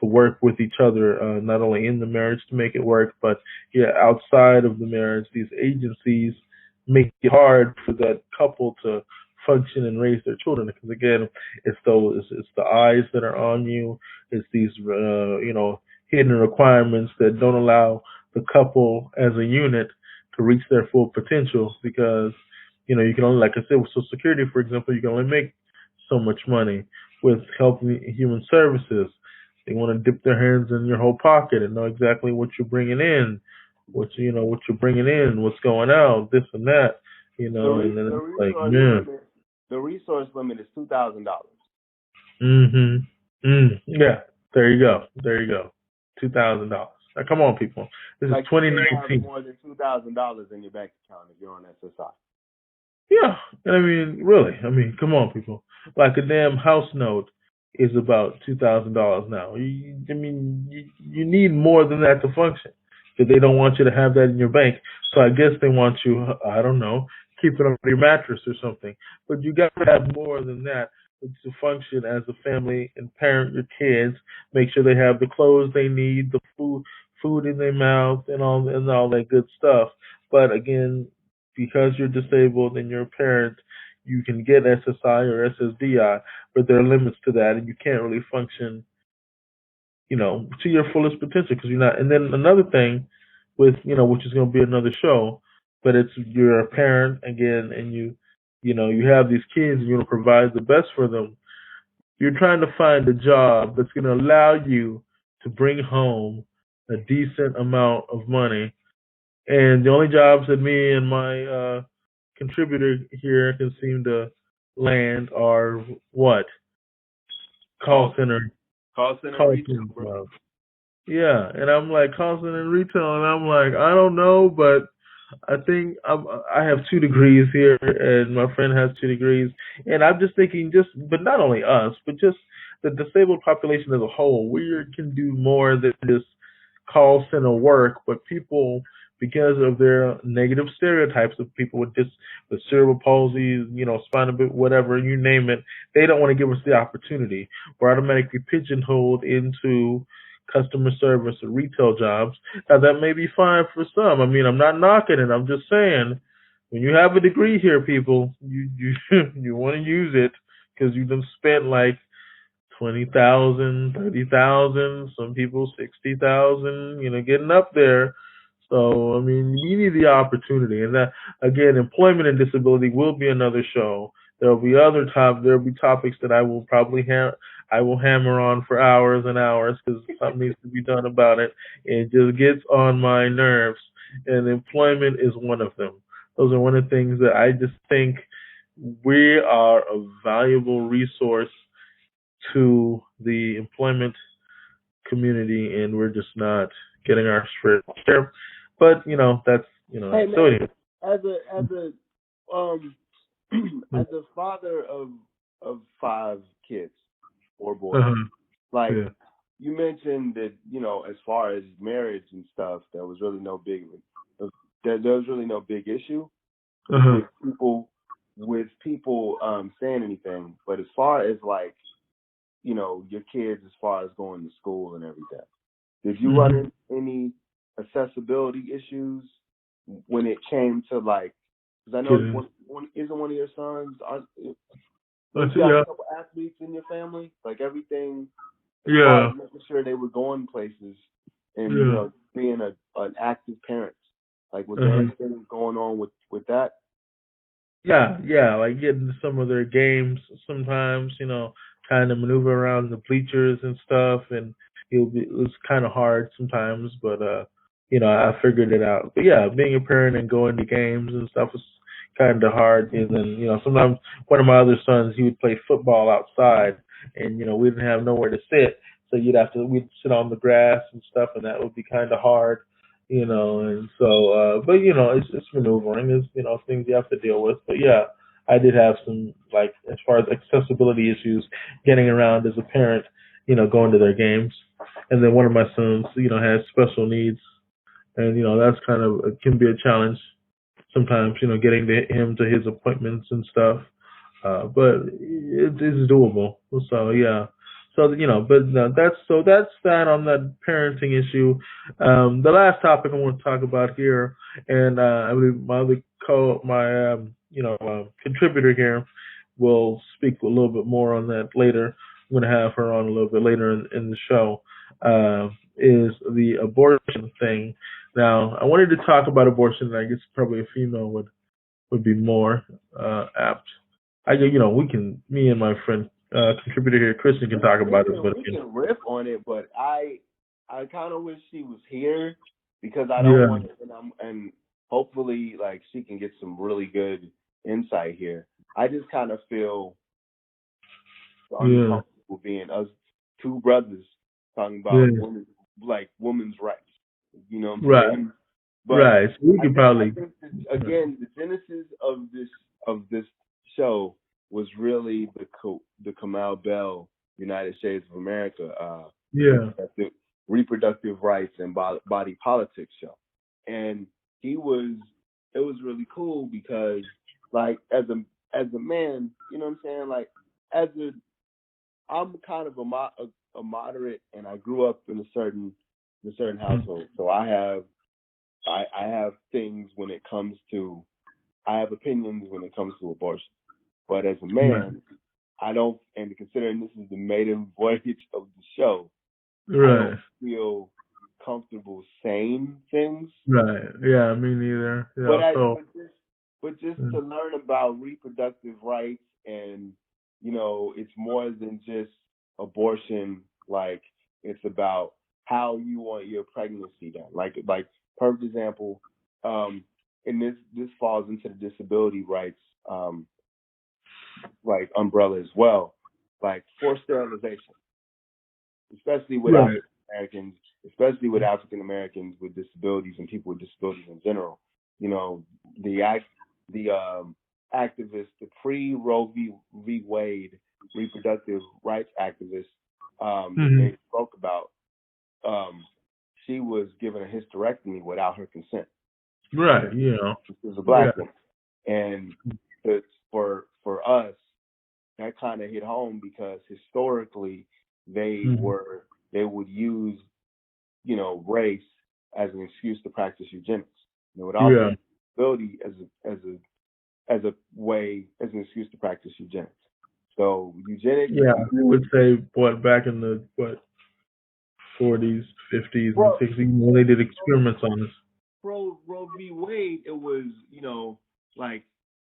work with each other, not only in the marriage to make it work, but yeah, outside of the marriage. These agencies make it hard for that couple to function and raise their children, because again, it's the eyes that are on you. It's these you know, hidden requirements that don't allow the couple as a unit to reach their full potential, because you know, you can only, like I said, with Social Security, for example, you can only make so much money. With Health and Human Services, they want to dip their hands in your whole pocket and know exactly what you're bringing in, what you're bringing in, what's going out, this and that, you know, and then it's like, man, The resource limit is $2,000. yeah, there you go, $2,000. Now, come on, people, this is Like you can't have 2019. more than $2,000 in your bank account if you're on SSI. Yeah, and I mean, really, I mean, come on, people. Like a damn house note is about $2,000 now. I mean, you need more than that to function. If they don't want you to have that in your bank, so I guess they want you, I don't know, keep it under your mattress or something. But you got to have more than that to function as a family and parent your kids. Make sure they have the clothes they need, the food in their mouth, and all that good stuff. But again, because you're disabled and you're a parent, you can get SSI or SSDI, but there are limits to that, and you can't really function, you know, to your fullest potential because you're not. And then another thing, with, you know, which is going to be another show, but it's, you're a parent again, and you know, you have these kids, and you want to provide the best for them. You're trying to find a job that's going to allow you to bring home a decent amount of money, and the only jobs that me and my contributor here can seem to land are what? Call center. Call center Call retail, center bro. jobs. Yeah, and I'm like, call center and retail, and I'm like, I don't know, but I think I have 2 degrees here, and my friend has 2 degrees, and I'm just thinking, but not only us, but just the disabled population as a whole, we can do more than just call center work. But people, because of their negative stereotypes of people with cerebral palsy, you know, spinal bit, whatever, you name it, they don't want to give us the opportunity. We're automatically pigeonholed into customer service or retail jobs. Now that may be fine for some. I mean, I'm not knocking it. I'm just saying, when you have a degree here, people, you you want to use it, because you done spent like 20,000, 30,000, some people 60,000, getting up there. So, I mean, you need the opportunity. And that, again, employment and disability will be another show. There'll be topics that I will probably I will hammer on for hours and hours because something needs to be done about it. It just gets on my nerves. And employment is one of them. Those are one of the things that I just think we are a valuable resource to the employment community, and we're just not getting our fair share. But that's Hey so man, anyway. as a as a father of 5 kids, 4 boys, Uh-huh. like Yeah. you mentioned that as far as marriage and stuff, there was really no big issue Uh-huh. with people saying anything. But as far as like your kids, as far as going to school and everything, did you run Mm-hmm. into any accessibility issues when it came to like? Because I know Kidding. isn't one of your sons? I Don't you see. got a Yeah. couple athletes in your family? Like everything, as far Yeah. as making sure they were going places and Yeah. being an active parent. Like, was there Uh-huh. anything going on with that? Yeah, yeah, like getting to some of their games sometimes, trying to maneuver around the bleachers and stuff, and it was kind of hard sometimes, but I figured it out. But yeah, being a parent and going to games and stuff was kind of hard. And then sometimes one of my other sons, he would play football outside, and we didn't have nowhere to sit, so we'd sit on the grass and stuff, and that would be kind of hard. And so, but it's maneuvering, it's, things you have to deal with. But yeah, I did have some, like, as far as accessibility issues, getting around as a parent, going to their games. And then one of my sons, has special needs, and, that's kind of, it can be a challenge sometimes, getting him to his appointments and stuff. But it is doable. So yeah. So but no, that's that on that parenting issue. The last topic I want to talk about here, and I believe my other contributor here will speak a little bit more on that later. I'm going to have her on a little bit later in the show. Is the abortion thing. Now, I wanted to talk about abortion, and I guess probably a female would be more apt. Me and my friend contributor here, Christian, can talk about it. But We can riff on it, but I kind of wish she was here because I don't yeah, want and hopefully like she can get some really good insight here. I just kind of feel yeah, uncomfortable being us two brothers talking about yeah, women's rights. You know what I'm right, saying? But right. So we could I probably, think again the genesis of this show was really the Kamau Bell United States of America yeah, reproductive rights and body politics show, and it was really cool because like as a man, you know what I'm saying, like as a I'm kind of a moderate, and I grew up in a certain household. So I have things when it comes to I have opinions when it comes to abortion. But as a right, man, I don't, and considering this is the maiden voyage of the show, I don't right, feel comfortable saying things. right. Yeah, me neither. But So but just to learn about reproductive rights, and it's more than just abortion. Like it's about how you want your pregnancy done. Like perfect example, and this falls into the disability rights like umbrella as well. Like forced sterilization, especially with right, African Americans with disabilities and people with disabilities in general. The activists, the pre-Roe v. Wade reproductive rights activists that hmm, they spoke about, she was given a hysterectomy without her consent. right. She was a Yeah, black woman, and for us, that kind of hit home because historically hmm, they would use race as an excuse to practice eugenics. They would also yeah, use disability as an excuse to practice eugenics. So eugenics. Yeah, they would say what back in the 40s, 50s, and Well, 60s when they did experiments on us. Roe v. Wade, it was, like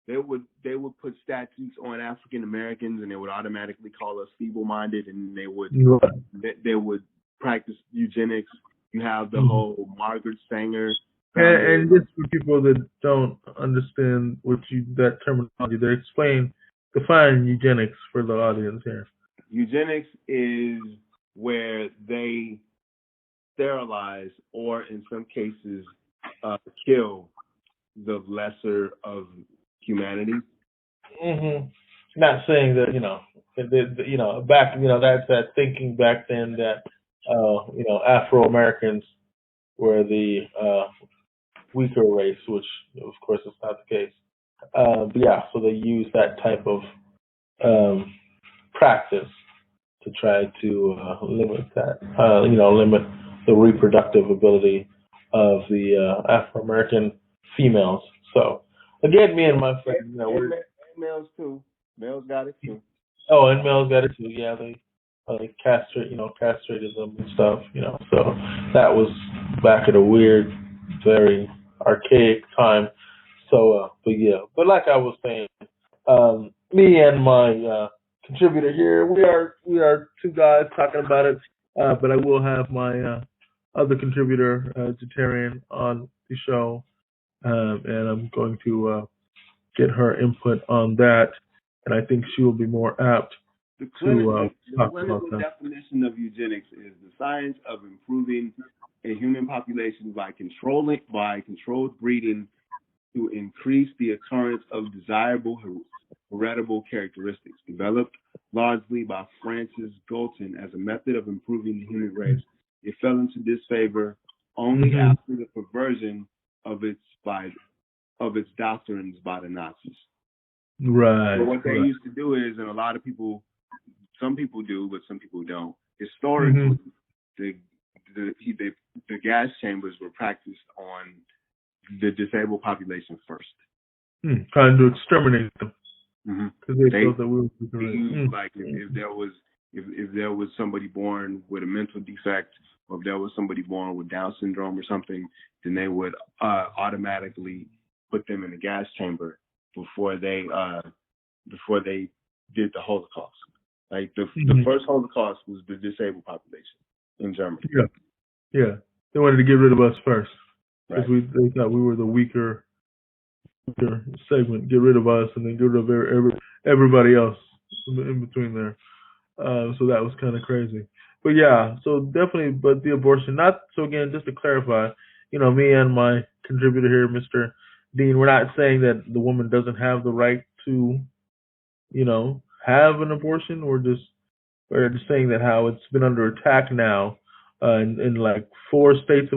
they would put statutes on African Americans, and they would automatically call us feeble-minded, and they would practice eugenics. You have the whole Margaret Sanger family. And just for people that don't understand that terminology, define eugenics for the audience here. Eugenics is where they sterilize or, in some cases, kill the lesser of humanity. Mm-hmm. Not saying that back that's that thinking back then that Afro Americans were the weaker race, which of course is not the case. But yeah, so they use that type of practice to try to limit that, limit the reproductive ability of the Afro American females. So again, me and my friend, males too. Males got it too. Oh, and males got it too. Yeah, they castrated them and stuff. So that was back at a weird, very archaic time. So, but like I was saying, me and my contributor here, we are two guys talking about it. But I will have my other contributor, Jatarian, on the show, and I'm going to get her input on that, and I think she will be more apt to talk the about that. definition of eugenics is the science of improving a human population by controlled breeding to increase the occurrence of desirable heritable characteristics, developed largely by Francis Galton as a method of improving the human race. It fell into disfavor only after the perversion of its doctrines by the Nazis. Right. So what they used to do is, and some people do, but some people don't. Historically, the gas chambers were practiced on the disabled population first. Trying to exterminate them. Because they thought that we were like if there was somebody born with a mental defect, or if there was somebody born with Down syndrome or something, then they would automatically put them in the gas chamber before they did the Holocaust. Like the first Holocaust was the disabled population in Germany. Yeah. They wanted to get rid of us first because right. they thought we were the weaker segment. Get rid of us and then get rid of everybody else in between there. So that was kind of crazy. But yeah, so definitely. But the abortion, not so. Again, just to clarify, me and my contributor here, Mr. Dean, we're not saying that the woman doesn't have the right to, have an abortion. We're just saying that how it's been under attack now, and like 4 states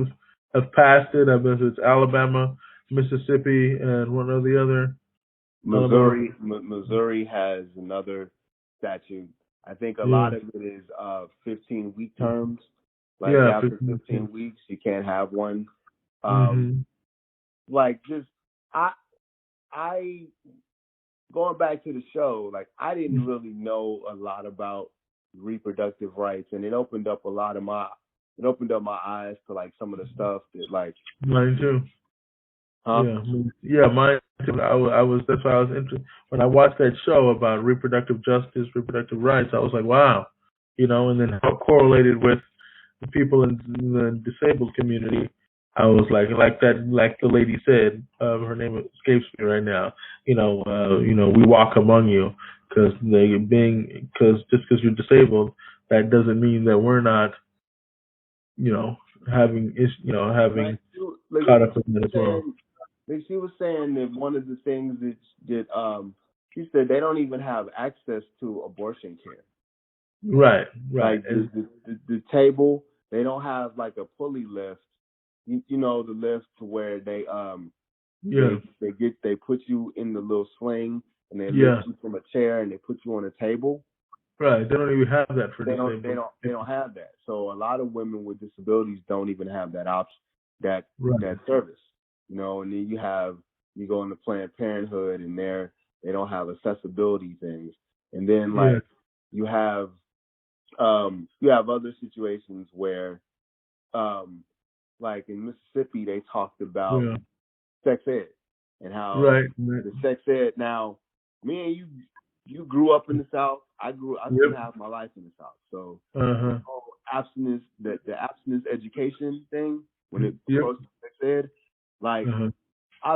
have passed it. I guess it's Alabama, Mississippi, and one of the other. Missouri has another statute. I think a lot of it is 15-week terms. Like after 15 weeks, you can't have one. Like just I going back to the show, like I didn't really know a lot about reproductive rights, and it opened up my eyes to like some of the stuff that like mine too. Mine too. I was that's why I was interested when I watched that show about reproductive justice, reproductive rights. I was like, wow, and then how it correlated with the people in the disabled community. I was like the lady said, her name escapes me right now. We walk among you because just because you're disabled, that doesn't mean that we're not, having caught up in it as well. Like she was saying that one of the things that she said they don't even have access to abortion care. Right. Like the table, they don't have like a pulley lift. The lift to where they put you in the little swing and they lift you from a chair and they put you on a table. Right. They don't even have that for disabled. They don't have that. So a lot of women with disabilities don't even have that option, that service. And then you go into Planned Parenthood and they don't have accessibility things. And then Yeah. like you have other situations where like in Mississippi they talked about Yeah. sex ed and how Right. Right. the sex ed now me and you grew up in the South. I spent Yep. half my life in the South. So Uh-huh. whole abstinence the abstinence education thing when it Yep. approached sex ed, like Uh-huh. I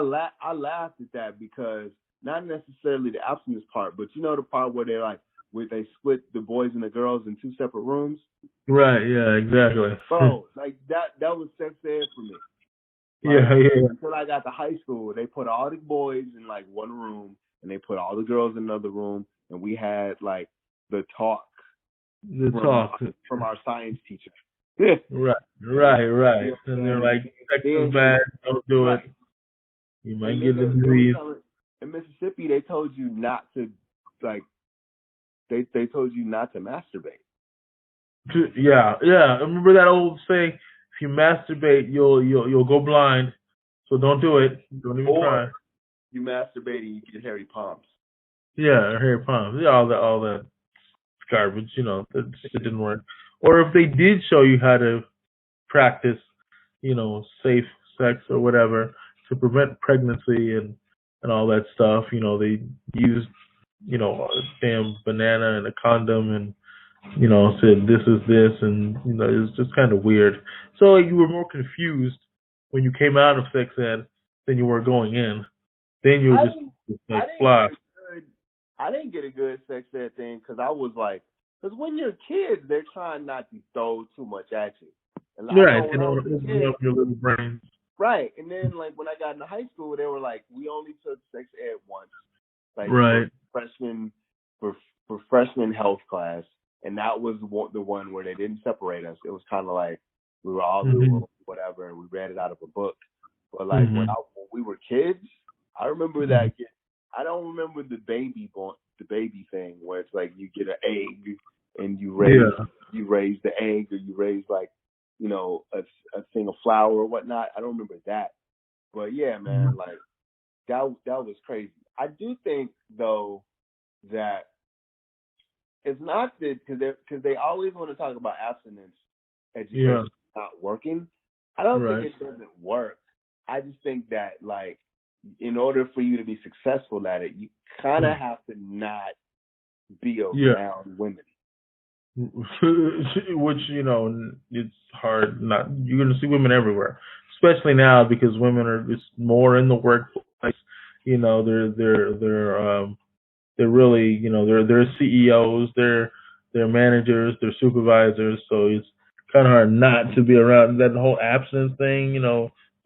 laughed at that because not necessarily the abstinence part, but you know the part where they split the boys and the girls in two separate rooms. Right. Yeah. Exactly. Bro, like that was sex ed for me. Like Yeah. Yeah. until I got to high school, they put all the boys in like one room and they put all the girls in another room, and we had like the talk The from talk. from our science teacher. Right. And Right. Right. you know what And I'm they're saying? like, sex is Then bad. Don't do it. right. You might And then get the they were disease. telling in Mississippi they told you not to like they told you not to masturbate. Yeah. Yeah. Remember that old saying? If you masturbate, you'll go blind. So don't do it. Don't even Or try. you masturbate and you get hairy palms. Yeah. Hair palms. Yeah. All that garbage. That shit didn't work. Or if they did show you how to practice, safe sex or whatever to prevent pregnancy and all that stuff. They used, a damn banana and a condom and, said this is this and, it was just kind of weird. So like, you were more confused when you came out of sex ed than you were going in. Then you were I just I like didn't fly. get a good I didn't get a good sex ed thing because I was like, because when you're kids, they're trying not to throw too much at you. And I Right. know They when I don't was want to a open kid, up your little brain. right. And then like when I got into high school, they were like, we only took sex ed once, like Right. for freshman health class, and that was the one where they didn't separate us. It was kind of like we were all in the Hmm. room, whatever, and we read it out of a book. But like Hmm. when we were kids, I remember Hmm. that. I don't remember the baby thing where it's like you get an egg and Yeah. you raise the egg or you raise like a thing of flour or whatnot. I don't remember that. But yeah, man, Mhm. like that was crazy. I do think though that it's not that because they always want to talk about abstinence Yeah. education not working. I don't think Right. it doesn't work. I just think that like in order for you to be successful at it, you kind of have to not be Yeah. around women. Which it's hard not. You're going to see women everywhere, especially now because women are just more in the workplace. They're really, they're CEOs, they're managers, they're supervisors. So it's kind of hard not to be around. That whole abstinence thing,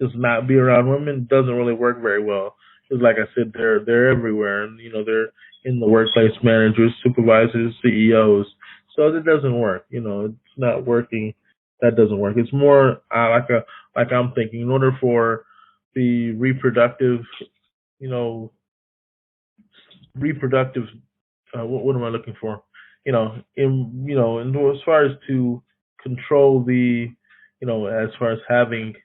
just not be around women doesn't really work very well. Because like I said, they're everywhere, and they're in the workplace, managers, supervisors, CEOs. So that doesn't work. It's not working. That doesn't work. It's more like I'm thinking. In order for the you know, reproductive what am I looking for? In as far as to control as far as having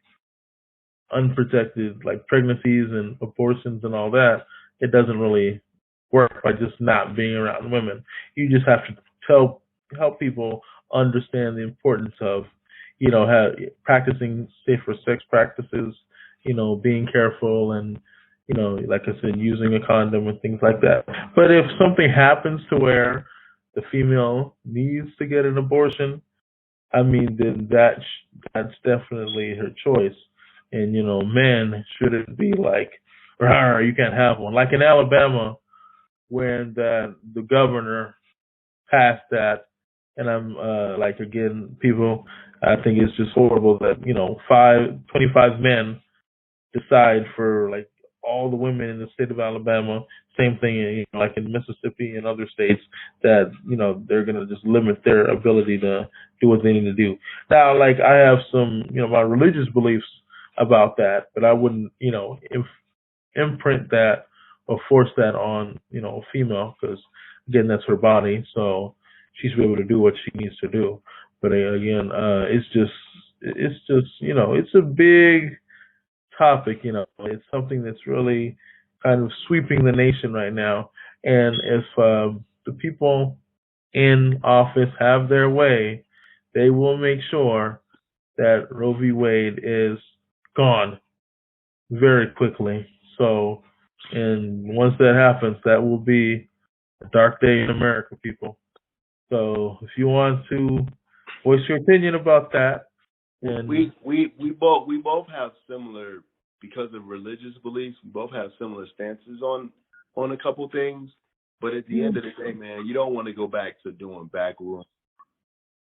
unprotected like pregnancies and abortions and all that, it doesn't really work by just not being around women. You just have to help people understand the importance of practicing safer sex practices, being careful and like I said, using a condom and things like that. But if something happens to where the female needs to get an abortion, I mean, then that's definitely her choice. And men shouldn't be like, "Rawr, you can't have one." Like in Alabama, when the governor passed that, and I'm like again, people, I think it's just horrible that 25 men decide for like all the women in the state of Alabama. Same thing, like in Mississippi and other states that they're gonna just limit their ability to do what they need to do. Now, like I have some my religious beliefs about that, but I wouldn't imprint that or force that on a female because again that's her body, so she should be able to do what she needs to do. But again, it's just it's a big topic. It's something that's really kind of sweeping the nation right now. And if the people in office have their way, they will make sure that Roe v. Wade is gone very quickly. So, and once that happens, that will be a dark day in America, people. So, if you want to voice your opinion about that, and we both have similar, because of religious beliefs, we both have similar stances on a couple things. But at the end of the day, man, you don't want to go back to doing backroom.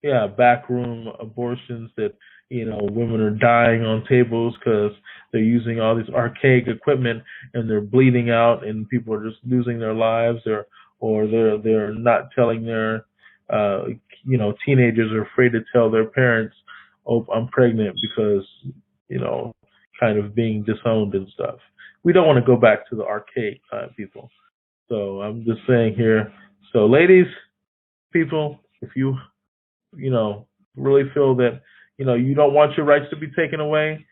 Yeah, backroom abortions that, women are dying on tables because they're using all this archaic equipment and they're bleeding out and people are just losing their lives, or they're not telling their teenagers are afraid to tell their parents, oh, I'm pregnant, because kind of being disowned and stuff. We don't want to go back to the archaic time, people. So I'm just saying here. So ladies, people, if you really feel that, you don't want your rights to be taken away,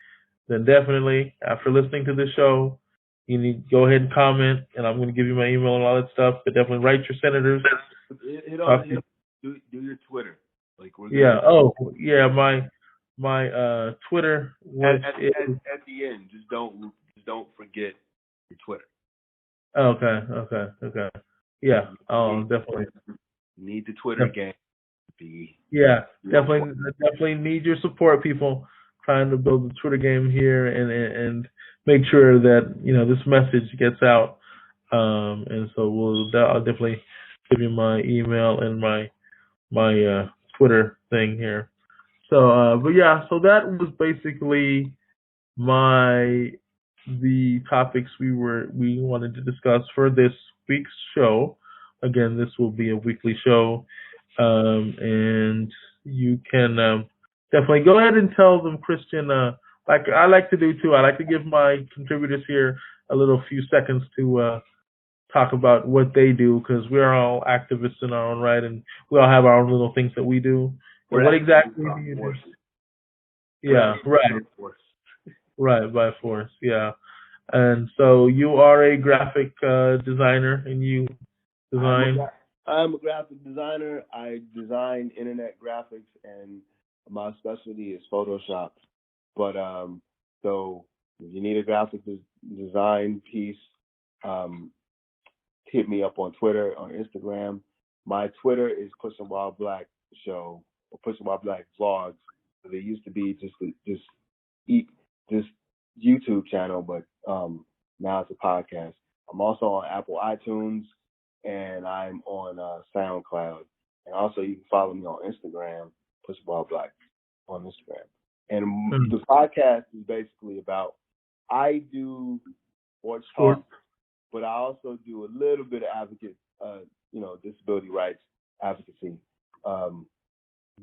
then definitely, after listening to this show, you need to go ahead and comment, and I'm going to give you my email and all that stuff, but definitely write your senators. Do your Twitter. Yeah. Oh, yeah. My Twitter, which at the end, just don't forget your Twitter. Okay. Yeah. Definitely need the Twitter game. Yeah, definitely need your support, people. Trying to build the Twitter game here and make sure that this message gets out. And so I'll definitely give you my email and my Twitter thing here. So but yeah, so that was basically the topics we wanted to discuss for this week's show. Again, this will be a weekly show, and you can definitely go ahead and tell them, Christian, like I like to do too. I like to give my contributors here a little few seconds to talk about what they do, because we're all activists in our own right, and we all have our own little things that we do. And what exactly do you do? Yeah, right. Right, by force, yeah. And so you are a graphic designer, and you design. I'm a graphic designer. I design internet graphics, and my specialty is Photoshop. But so if you need a graphic design piece, hit me up on Twitter, on Instagram. My Twitter is Pushing Wild Black Show, or Pushing Wild Black Vlogs. They used to be just YouTube channel, but now it's a podcast. I'm also on Apple iTunes, and I'm on SoundCloud. And also, you can follow me on Instagram, Push Wild Black on Instagram. And the podcast is basically about, I do sports talk, but I also do a little bit of disability rights advocacy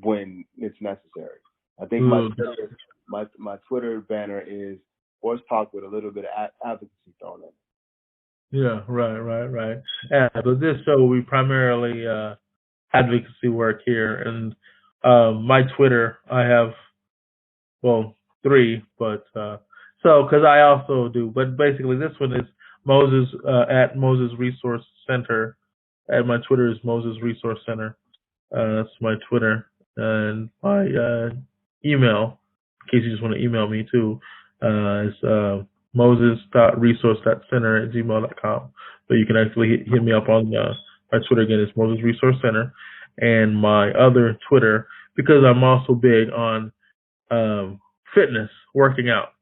when it's necessary. I think my Twitter banner is sports talk with a little bit of advocacy thrown in. Yeah, right. But this show, we primarily advocacy work here, and my Twitter, I have, well, 3, but because I also do, but basically this one is Moses at Moses Resource Center, and my Twitter is Moses Resource Center. That's my Twitter, and my email, in case you just want to email me too, is moses.resource.center@gmail.com. But you can actually hit me up on my Twitter again. It's Moses Resource Center, and my other Twitter, because I'm also big on fitness, working out.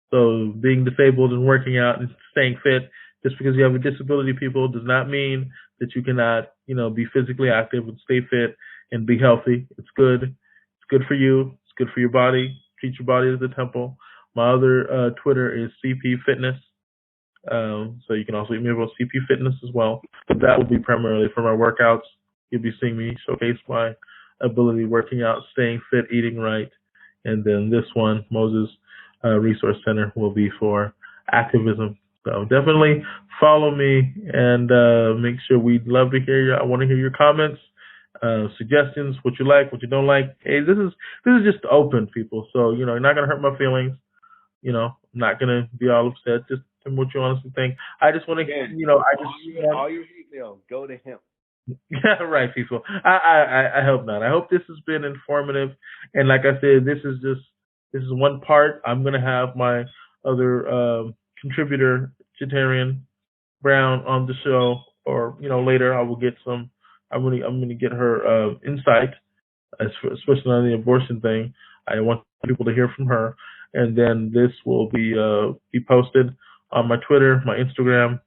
So being disabled and working out and staying fit, just because you have a disability, people, does not mean that you cannot, be physically active and stay fit and be healthy. It's good. It's good for you. It's good for your body. Treat your body as a temple. My other Twitter is CP Fitness. So you can also email me about CP Fitness as well. But that will be primarily for my workouts. You'll be seeing me showcase my ability working out, staying fit, eating right. And then this one, Moses Resource Center, will be for activism. So definitely follow me and make sure. We'd love to hear you. I want to hear your comments, suggestions, what you like, what you don't like. Hey, this is just open, people. So you're not gonna hurt my feelings. I'm not gonna be all upset. Just tell me what you honestly think. I just want to, all your hate mail, go to him. Yeah, right, people. I hope not. I hope this has been informative. And like I said, this is one part. I'm gonna have my other contributor, Chitarian Brown, on the show, or later I will get some. I'm gonna get her insight, especially on the abortion thing. I want people to hear from her, and then this will be posted on my Twitter, my Instagram,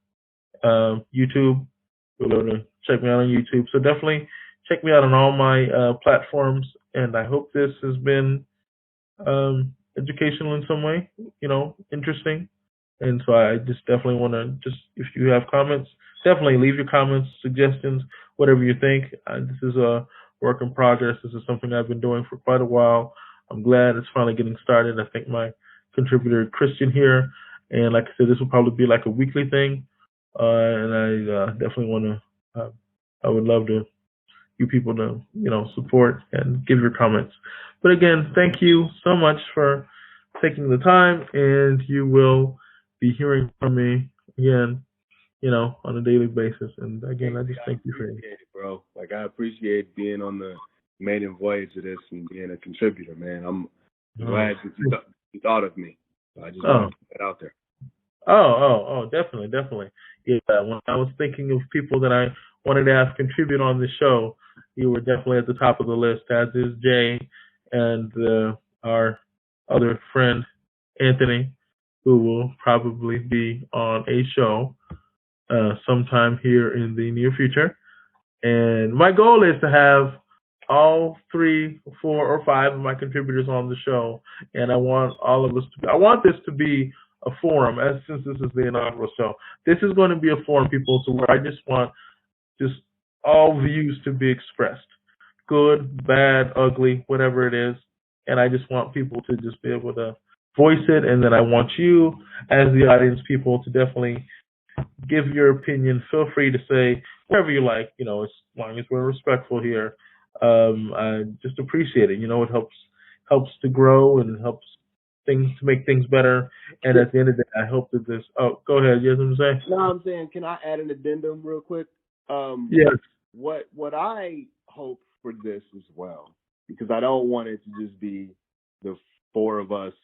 YouTube. You'll be able to check me out on YouTube. So definitely check me out on all my platforms. And I hope this has been educational in some way, interesting. And so I just definitely want to if you have comments, definitely leave your comments, suggestions, whatever you think. This is a work in progress. This is something I've been doing for quite a while. I'm glad it's finally getting started. I think my contributor, Christian, here. And like I said, this will probably be like a weekly thing. And I definitely want to, I would love to you people to, support and give your comments. But again, thank you so much for taking the time, and you will be hearing from me again, on a daily basis. And again, I just thank you for it. Bro. Like, I appreciate being on the maiden voyage of this and being a contributor, man. I'm glad that you thought of me. So I just want to put that out there. Definitely, definitely. Yeah, when I was thinking of people that I wanted to have contribute on the show, you were definitely at the top of the list, as is Jay and our other friend, Anthony, who will probably be on a show sometime here in the near future. And my goal is to have all 3, 4, or 5 of my contributors on the show, and I want all of us to. I want this to be a forum, since this is the inaugural show. This is going to be a forum, people, to where I just want all views to be expressed, good, bad, ugly, whatever it is, and I just want people to just be able to voice it, and then I want you, as the audience people, to definitely give your opinion. Feel free to say whatever you like, as long as we're respectful here. I just appreciate it. It helps to grow and helps things to make things better. And at the end of the day, I hope that this. Oh, go ahead. You have something to say? No, I'm saying, can I add an addendum real quick? Yes. What I hope for this as well, because I don't want it to just be the 4 of us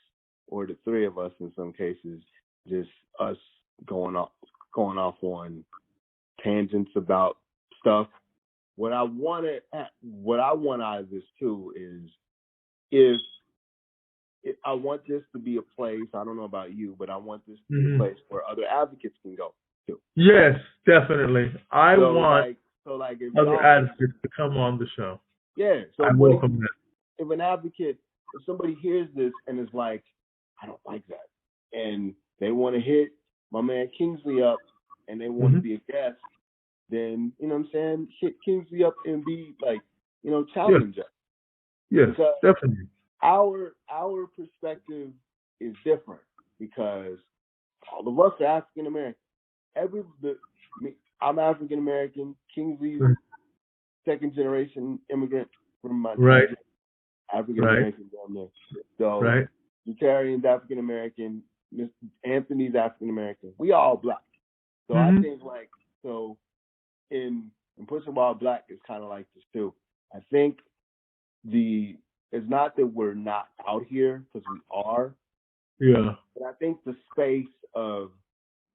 or the 3 of us in some cases, just us going off on tangents about stuff. What I want out of this too is, if I want this to be a place, I don't know about you, but I want this to be a place where other advocates can go to. Yes, definitely. I want if other advocates to come on the show. Yeah. So I welcome that. If somebody hears this and is like, I don't like that, and they want to hit my man Kingsley up and they want to be a guest, then, you know what I'm saying, hit Kingsley up and be like, challenge us. Yes, definitely. Our perspective is different because all of us are African American. I'm African American. Kingsley's second generation immigrant from my African American down there. So Unitarian's African American. Anthony's African American. We all black. So I think in Pushing While Black is kind of like this too. I think it's not that we're not out here, because we are. Yeah. But I think the space of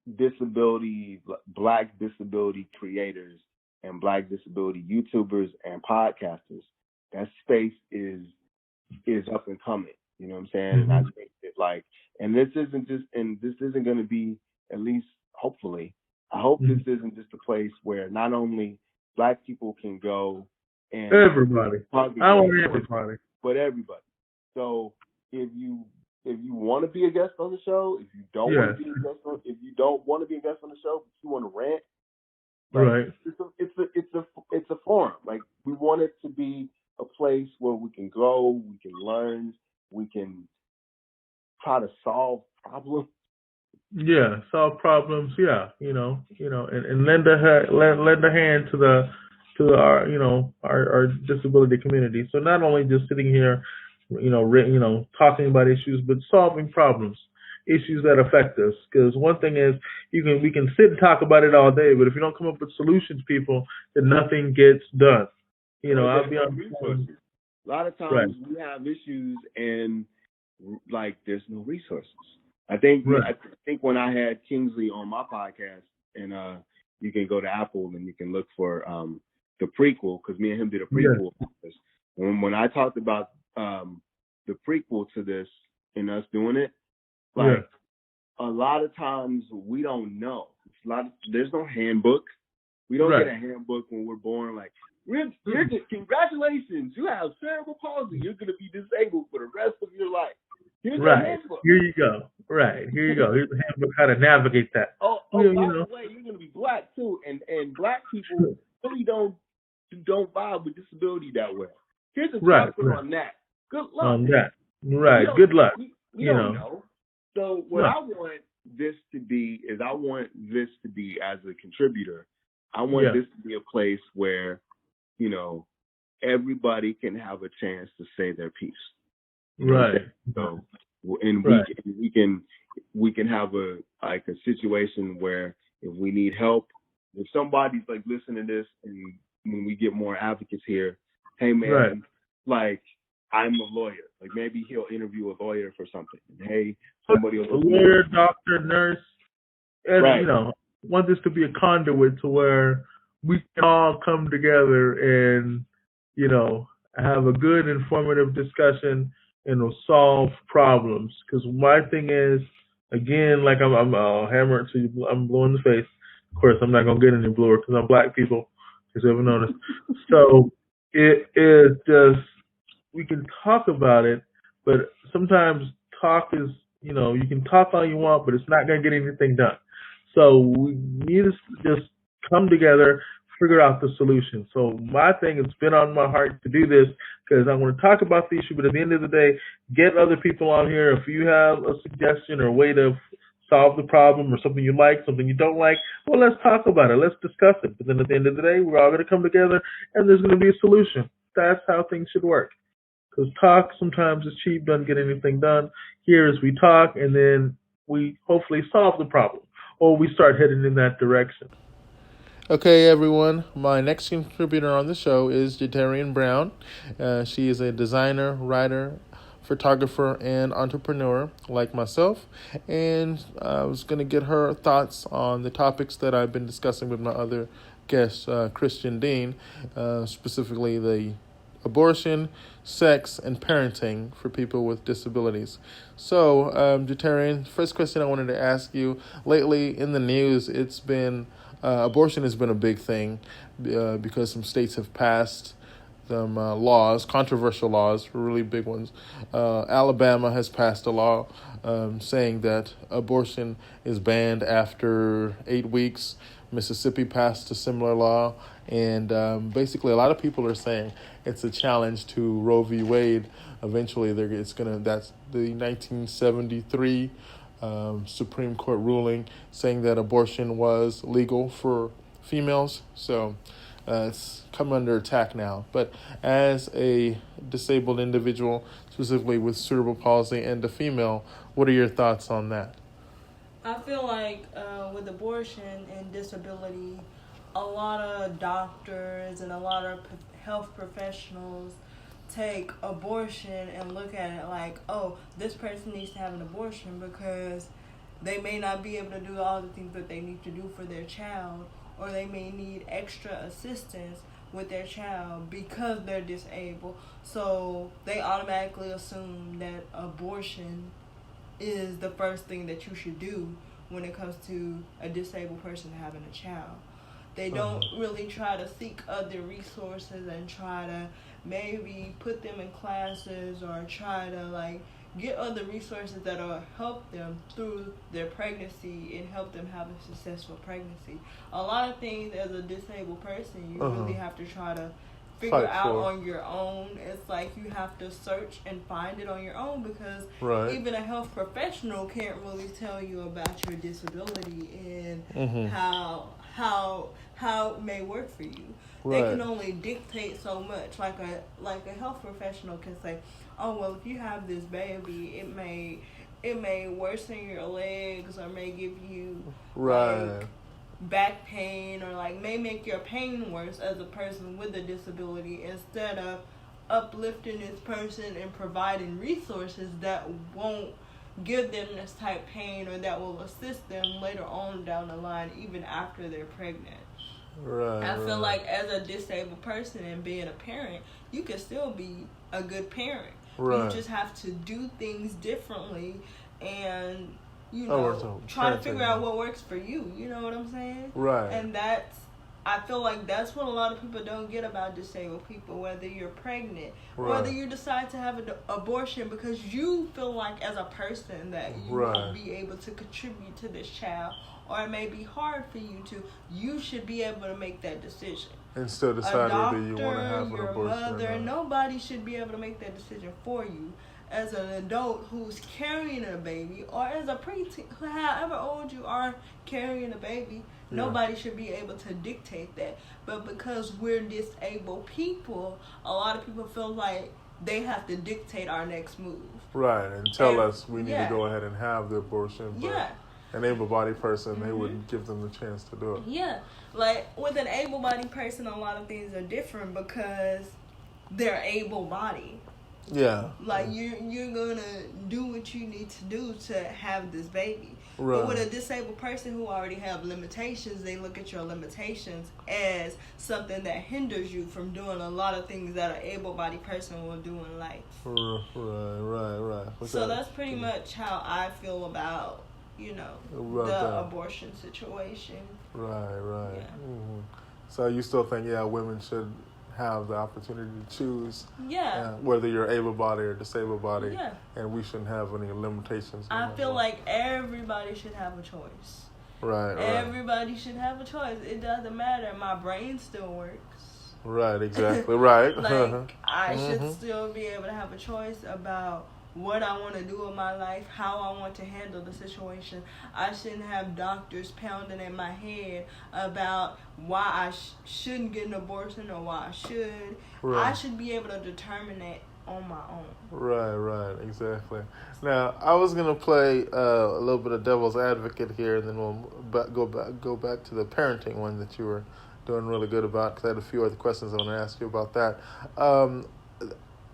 Black disability creators and Black disability YouTubers and podcasters, that space is up and coming. You know what I'm saying? And I think that this isn't going to be, at least hopefully, I hope this isn't just a place where not only Black people can go and everybody. I want everybody. But everybody. So if you want to be a guest on the show, if you don't want to be a guest on, if you don't want to be a guest on the show, but you want to rant, it's a forum. Like, we want it to be a place where we can go, we can learn, we can try to solve problems. Yeah, solve problems. Yeah, and lend a hand to our disability community. So not only just sitting here, talking about issues, but solving problems. issues that affect us. Because one thing is, we can sit and talk about it all day, but if you don't come up with solutions, people, then nothing gets done. I'll There's be no on the phone. resources. A lot of Right, times we have issues and like there's no resources. I think right, I think when I had Kingsley on my podcast, and you can go to Apple and you can look for the prequel, because me and him did a yes, prequel. When I talked about the prequel to this and us doing it, yeah, like a lot of times we don't know. There's no handbook. We don't get right, a handbook when we're born. Like, congratulations, you have cerebral palsy. You're gonna be disabled for the rest of your life. Here's a right. handbook. Here you go. Right, here you go. Here's a handbook how to navigate that. Oh, You by know, the way, you're gonna be black too, and black people really don't vibe with disability that well. Here's a right, chapter right. on that. Good luck. On that. We Right. don't Good luck. we You don't know. know. So what No. I want this to be is, I want this to be, as a contributor, I want Yeah. this to be a place where, everybody can have a chance to say their piece. You know what I'm Right. saying? So, and Right. we can have a situation where if we need help, if somebody's like listening to this, and when we get more advocates here, hey man, Right. like, I'm a lawyer. Like, maybe he'll interview a lawyer for something. And, hey, somebody will A lawyer, doctor, nurse, and right. want this to be a conduit to where we can all come together and have a good, informative discussion and solve problems. Because my thing is, again, like I'm hammered, so I'm blue in the face. Of course, I'm not gonna get any bluer because I'm black people. If you ever noticed, so it is just, we can talk about it, but sometimes talk is, you can talk all you want, but it's not going to get anything done. So we need to just come together, figure out the solution. So my thing, it's been on my heart to do this because I want to talk about the issue, but at the end of the day, get other people on here. If you have a suggestion or a way to solve the problem, or something you like, something you don't like, well, let's talk about it. Let's discuss it. But then at the end of the day, we're all going to come together and there's going to be a solution. That's how things should work. Because talk sometimes is cheap, doesn't get anything done. Here is we talk, and then we hopefully solve the problem, or we start heading in that direction. Okay, everyone. My next contributor on the show is Jatarian Brown. She is a designer, writer, photographer, and entrepreneur like myself. And I was going to get her thoughts on the topics that I've been discussing with my other guest, Christian Dean, specifically the abortion, sex, and parenting for people with disabilities. So, Jatarian, first question I wanted to ask you, lately in the news, it's been abortion has been a big thing because some states have passed some laws, controversial laws, really big ones. Alabama has passed a law saying that abortion is banned after 8 weeks. Mississippi passed a similar law, and basically a lot of people are saying it's a challenge to Roe v. Wade. Eventually, that's the 1973 Supreme Court ruling saying that abortion was legal for females. So it's come under attack now. But as a disabled individual, specifically with cerebral palsy and a female, what are your thoughts on that? I feel like with abortion and disability, a lot of doctors and a lot of health professionals take abortion and look at it like, oh, this person needs to have an abortion because they may not be able to do all the things that they need to do for their child, or they may need extra assistance with their child because they're disabled. So they automatically assume that abortion is the first thing that you should do when it comes to a disabled person having a child. They don't really try to seek other resources and try to maybe put them in classes or try to get other resources that will help them through their pregnancy and help them have a successful pregnancy. A lot of things as a disabled person you really have to try to figure out on your own. It's like you have to search and find it on your own because even a health professional can't really tell you about your disability and how it may work for you. They can only dictate so much. Like a health professional can say, oh well, if you have this baby, it may it may worsen your legs or may give you Right. like back pain, or like may make your pain worse as a person with a disability, instead of uplifting this person and providing resources that won't give them this type pain, or that will assist them later on down the line, even after they're pregnant. Right. I feel like as a disabled person and being a parent, you can still be a good parent. Right. You just have to do things differently and, so try to figure out what works for you. You know what I'm saying? Right. And I feel like that's what a lot of people don't get about disabled people, whether you're pregnant, whether you decide to have an abortion because you feel like as a person that you won't be able to contribute to this child, or it may be hard for you to, you should be able to make that decision. Instead of deciding whether you want to have an your abortion mother, or not. nobody should be able to make that decision for you. As an adult who's carrying a baby, or as a preteen, however old you are carrying a baby, nobody should be able to dictate that. But because we're disabled people, a lot of people feel like they have to dictate our next move. Right, and tell us we need to go ahead and have the abortion. But an able-bodied person, they wouldn't give them the chance to do it. Yeah, like with an able-bodied person, a lot of things are different because they're able-bodied. Yeah. Like you're gonna do what you need to do to have this baby. Right. But with a disabled person who already have limitations, they look at your limitations as something that hinders you from doing a lot of things that an able-bodied person will do in life. Right. So that's pretty much how I feel about, the abortion situation. Right. Yeah. Mm-hmm. So you still think, women should have the opportunity to choose whether you're able-bodied or disabled-bodied, and we shouldn't have any limitations. I feel like everybody should have a choice. Right. Everybody should have a choice. It doesn't matter. My brain still works. Right, exactly. Right. Like, I should still be able to have a choice about what I want to do with my life, how I want to handle the situation. I shouldn't have doctors pounding in my head about why I shouldn't get an abortion or why I should. Right. I should be able to determine that on my own. Right, exactly. Now, I was going to play a little bit of devil's advocate here, and then we'll go back to the parenting one that you were doing really good about, because I had a few other questions I want to ask you about that.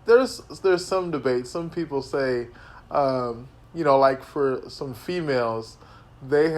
There's some debate. Some people say, like for some females, they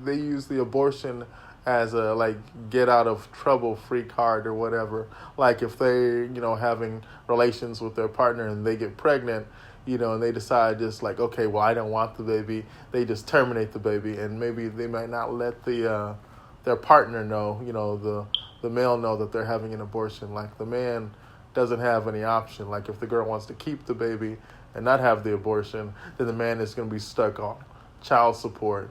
use the abortion as a get out of trouble free card or whatever. Like if they having relations with their partner and they get pregnant, and they decide just okay, well, I don't want the baby. They just terminate the baby, and maybe they might not let their partner know, the male know that they're having an abortion. Like the man doesn't have any option. Like if the girl wants to keep the baby and not have the abortion, then the man is going to be stuck on child support.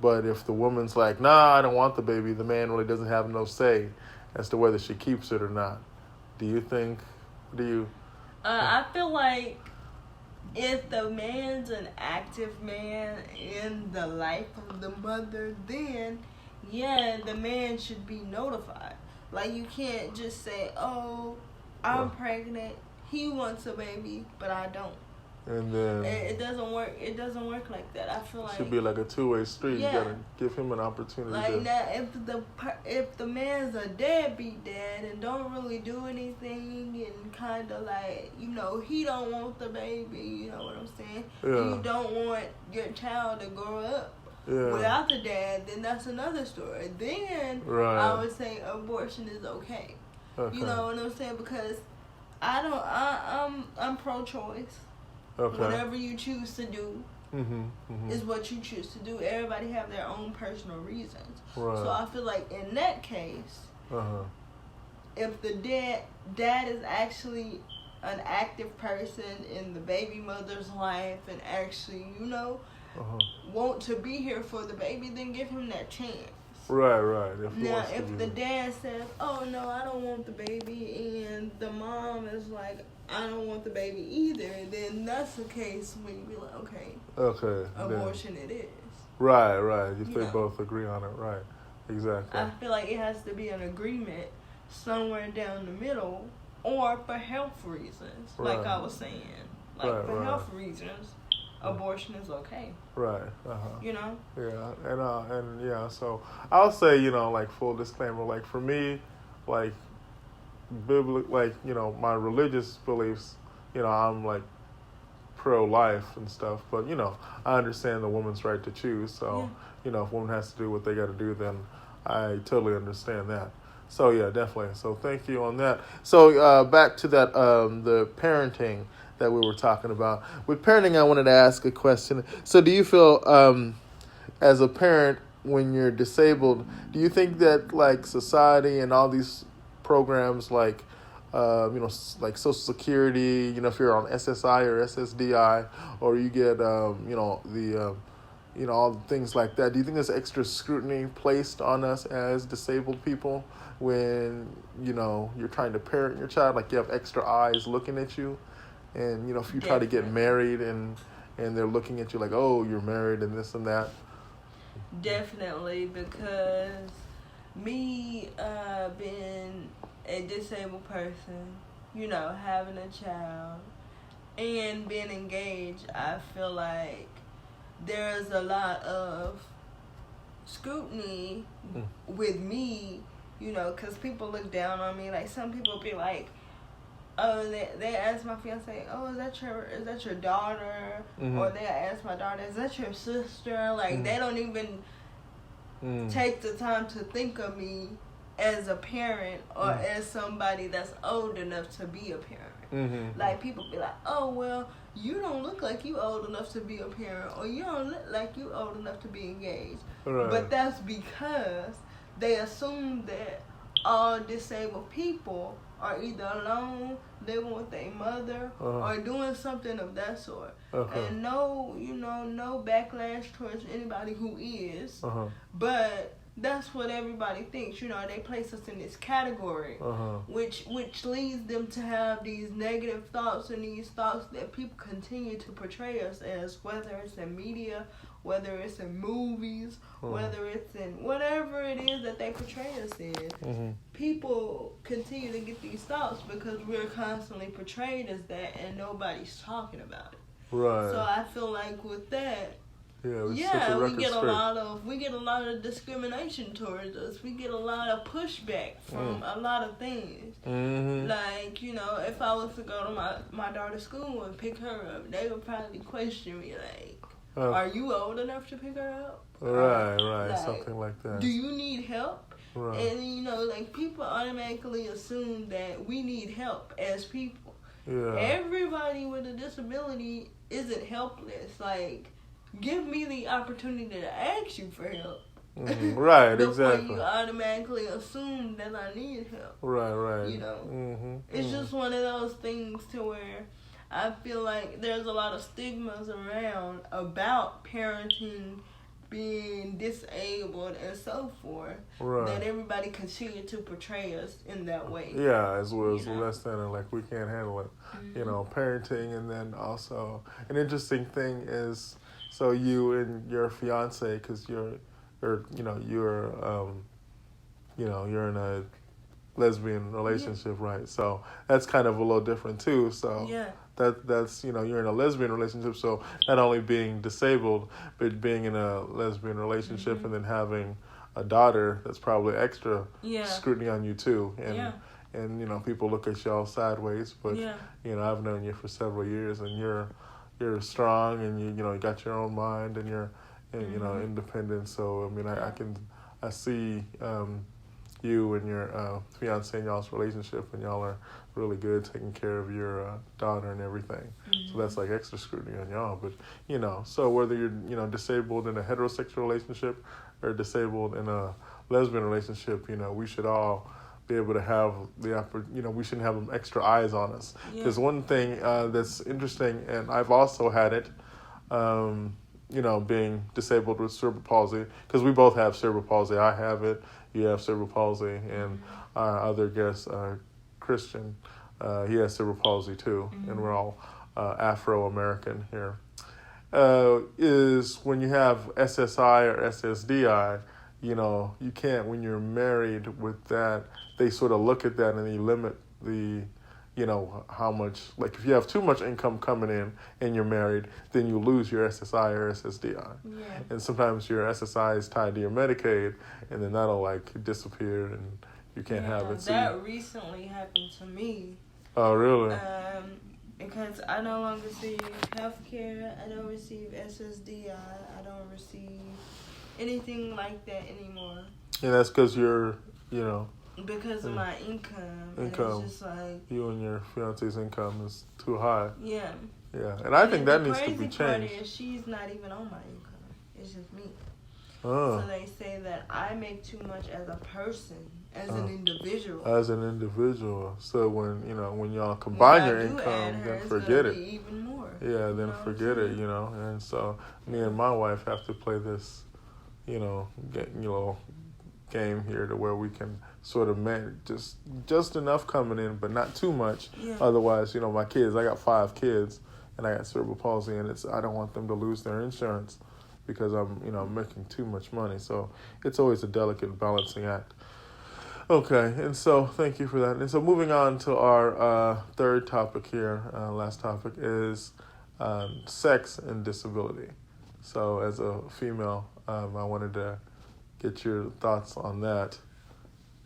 But if the woman's like, nah, I don't want the baby, the man really doesn't have no say as to whether she keeps it or not. I feel like if the man's an active man in the life of the mother, then the man should be notified. Like you can't just say, oh, I'm pregnant, he wants a baby, but I don't. And then it doesn't work. It doesn't work like that. I feel like it should be like a two-way street. You gotta give him an opportunity. Like now, if the man's a deadbeat dad and don't really do anything and kind of he don't want the baby. You know what I'm saying? Yeah. You don't want your child to grow up without the dad. Then that's another story. Then I would say abortion is okay. You know what I'm saying? Because I'm pro-choice. Okay. Whatever you choose to do is what you choose to do. Everybody have their own personal reasons. Right. So I feel like in that case, if the dad is actually an active person in the baby mother's life and actually, want to be here for the baby, then give him that chance. Right. If the dad says, oh no, I don't want the baby, and the mom is like, I don't want the baby either, then that's the case when you be like, okay, abortion it is. Right. If they both agree on it, right. Exactly. I feel like it has to be an agreement somewhere down the middle, or for health reasons, like I was saying. For health reasons, abortion is okay. Right. Yeah. And yeah. So I'll say, like full disclaimer, like for me, like like my religious beliefs, I'm like pro-life and stuff, but I understand the woman's right to choose. So if a woman has to do what they got to do, then I totally understand that. So yeah, definitely. So thank you on that. So back to that the parenting that we were talking about. With parenting, I wanted to ask a question. So do you feel as a parent, when you're disabled, do you think that like society and all these programs like like Social Security, if you're on SSI or SSDI, or you get all the things like that, do you think there's extra scrutiny placed on us as disabled people when you're trying to parent your child, like you have extra eyes looking at you, and if you try to get married and they're looking at you like, oh, you're married and this and that? Definitely, because me being a disabled person, having a child and being engaged, I feel like there's a lot of scrutiny with me, because people look down on me. Like some people be like, oh, they ask my fiance, oh, is that your daughter? Or they ask my daughter, is that your sister? Like they don't even take the time to think of me as a parent or as somebody that's old enough to be a parent. Like people be like, oh, well, you don't look like you old enough to be a parent, or you don't look like you old enough to be engaged. Right. But that's because they assume that all disabled people are either alone, living with their mother, or doing something of that sort. And no backlash towards anybody who is. But that's what everybody thinks. They place us in this category, which leads them to have these negative thoughts and these thoughts that people continue to portray us as, whether it's in media, whether it's in movies, whether it's in whatever it is that they portray us in. People continue to get these thoughts because we're constantly portrayed as that and nobody's talking about it. Right. So I feel like with that, we get a lot of discrimination towards us. We get a lot of pushback from a lot of things. Like, if I was to go to my daughter's school and pick her up, they would probably question me like, are you old enough to pick her up? Right, like, something like that. Do you need help? Right. And, like, people automatically assume that we need help as people. Yeah. Everybody with a disability isn't helpless. Like, give me the opportunity to ask you for help. Right, before exactly. Before you automatically assume that I need help. Right. It's just one of those things to where I feel like there's a lot of stigmas around about parenting, being disabled, and so forth. Right. That everybody continue to portray us in that way. Yeah, as well as less than, like, we can't handle it. Parenting, and then also an interesting thing is, so you and your fiance, because you're in a lesbian relationship, right? So that's kind of a little different too. So that's you're in a lesbian relationship. So not only being disabled, but being in a lesbian relationship and then having a daughter, that's probably extra scrutiny on you too. And people look at y'all sideways. But I've known you for several years, and you're strong, and you got your own mind, and you're independent. So I mean, I see you and your fiance and y'all's relationship, and y'all are really good taking care of your daughter and everything. So that's like extra scrutiny on y'all. But so whether you're disabled in a heterosexual relationship or disabled in a lesbian relationship, we should all be able to have the we shouldn't have extra eyes on us. Because one thing that's interesting, and I've also had it, being disabled with cerebral palsy, because we both have cerebral palsy. I have it, you have cerebral palsy, and our other guest, Christian, he has cerebral palsy too, and we're all Afro-American here. Is when you have SSI or SSDI, you can't, when you're married with that, they sort of look at that and they limit the how much, like if you have too much income coming in and you're married, then you lose your SSI or SSDI. Yeah. And sometimes your SSI is tied to your Medicaid, and then that'll like disappear and you can't have it. So that recently happened to me. Oh, really? Because I no longer receive health care, I don't receive SSDI, I don't receive anything like that anymore. And that's because you're, because of my income. And it's just like you and your fiance's income is too high. Yeah. Yeah, and I think that needs to be changed. The crazy part is she's not even on my income. It's just me. Oh. So they say that I make too much as a person, as an individual. As an individual. So when y'all combine your income, then forget it. Even more. Yeah, then forget it. And so me and my wife have to play this, game here to where we can sort of manage just enough coming in, but not too much. Yeah. Otherwise, my kids. I got 5 kids, and I got cerebral palsy, and I don't want them to lose their insurance because I'm making too much money. So it's always a delicate balancing act. Okay, and so thank you for that. And so moving on to our third topic here, last topic is sex and disability. So as a female, I wanted to get your thoughts on that.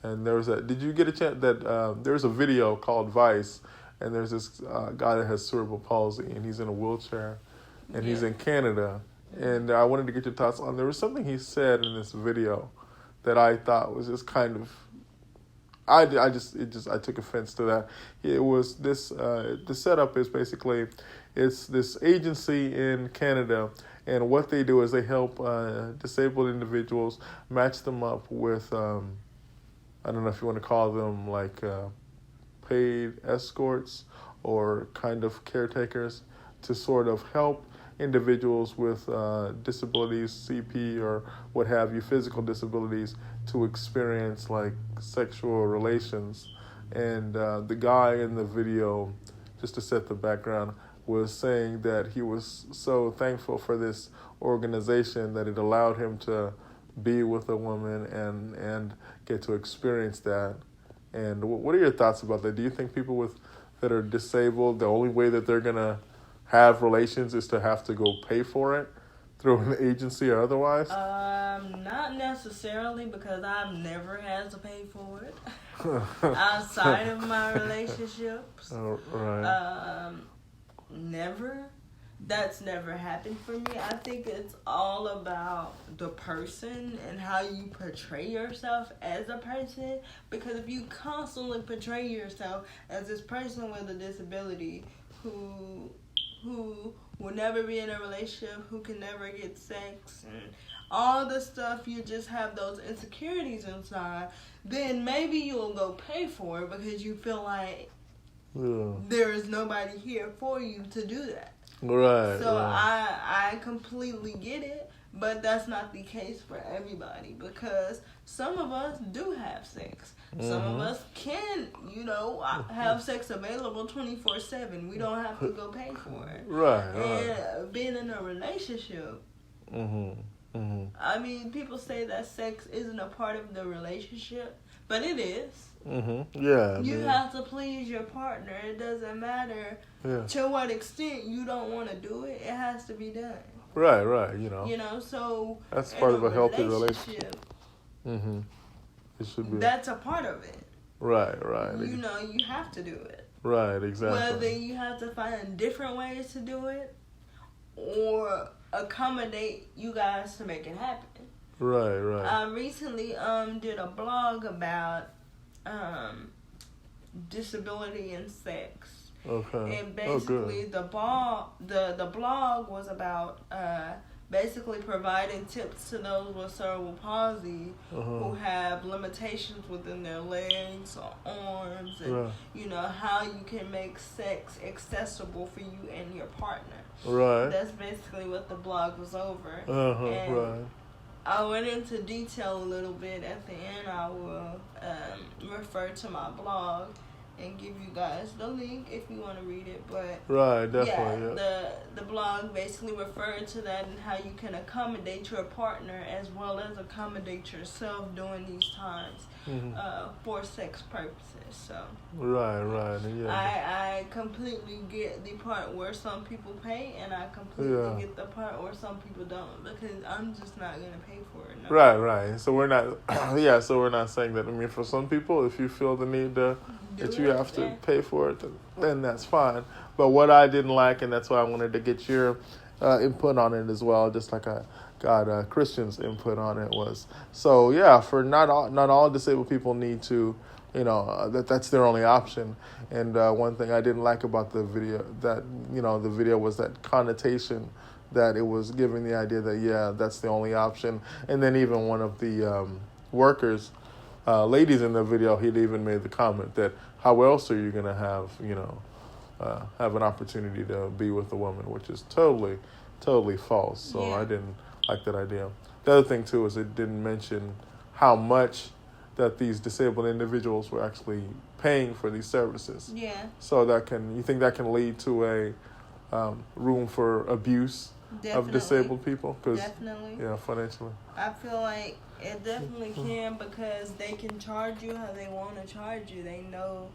And did you get a chance that there's a video called Vice, and there's this guy that has cerebral palsy, and he's in a wheelchair, and he's in Canada. And I wanted to get your thoughts on, there was something he said in this video that I thought was just kind of, I took offense to that. It was this, the setup is basically, it's this agency in Canada, and what they do is they help disabled individuals, match them up with, I don't know if you want to call them like paid escorts or kind of caretakers to sort of help individuals with disabilities, CP or what have you, physical disabilities, to experience like sexual relations. And the guy in the video, just to set the background, was saying that he was so thankful for this organization that it allowed him to be with a woman and get to experience that. And what are your thoughts about that? Do you think people that are disabled, the only way that they're going to have relations is to have to go pay for it through an agency or otherwise? Not necessarily, because I've never had to pay for it outside of my relationships. Oh, right. Never. That's never happened for me. I think it's all about the person and how you portray yourself as a person. Because if you constantly portray yourself as this person with a disability who will never be in a relationship, who can never get sex, and all the stuff, you just have those insecurities inside, then maybe you'll go pay for it because you feel like there is nobody here for you to do that. Right. So I completely get it, but that's not the case for everybody, because some of us do have sex. Some of us can, have sex available 24/7. We don't have to go pay for it. Right. And being in a relationship, I mean, people say that sex isn't a part of the relationship, but it is. Yeah. You have to please your partner. It doesn't matter to what extent you don't want to do it. It has to be done. Right. So that's part of a healthy relationship. It should be. That's a part of it. Right. You have to do it. Right, exactly. Whether you have to find different ways to do it or accommodate you guys to make it happen. Right. I recently did a blog about disability and sex. Okay. And basically the blog was about basically providing tips to those with cerebral palsy who have limitations within their legs or arms, and how you can make sex accessible for you and your partner. Right. That's basically what the blog was over. Right. I went into detail a little bit. At the end, I will refer to my blog. and give you guys the link if you want to read it. But right, definitely. The blog basically referred to that and how you can accommodate your partner as well as accommodate yourself during these times for sex purposes. So right, yeah. I completely get the part where some people pay, and I completely get the part where some people don't, because I'm just not gonna pay for it. No. Right. So we're not, So we're not saying that. I mean, for some people, if you feel the need that you have to pay for it, then that's fine. But what I didn't like, and that's why I wanted to get your input on it as well, just like I got Christian's input on it, was for not all disabled people need to. That's their only option. And one thing I didn't like about the video, the video was that connotation that it was giving the idea that, that's the only option. And then even one of the workers, ladies in the video, he'd even made the comment that how else are you going to have an opportunity to be with a woman, which is totally false. So I didn't like that idea. The other thing, too, is it didn't mention how much that these disabled individuals were actually paying for these services. Yeah. So you think that can lead to a room for abuse of disabled people? Definitely. Yeah, financially. I feel like it definitely can, because they can charge you how they want to charge you. They know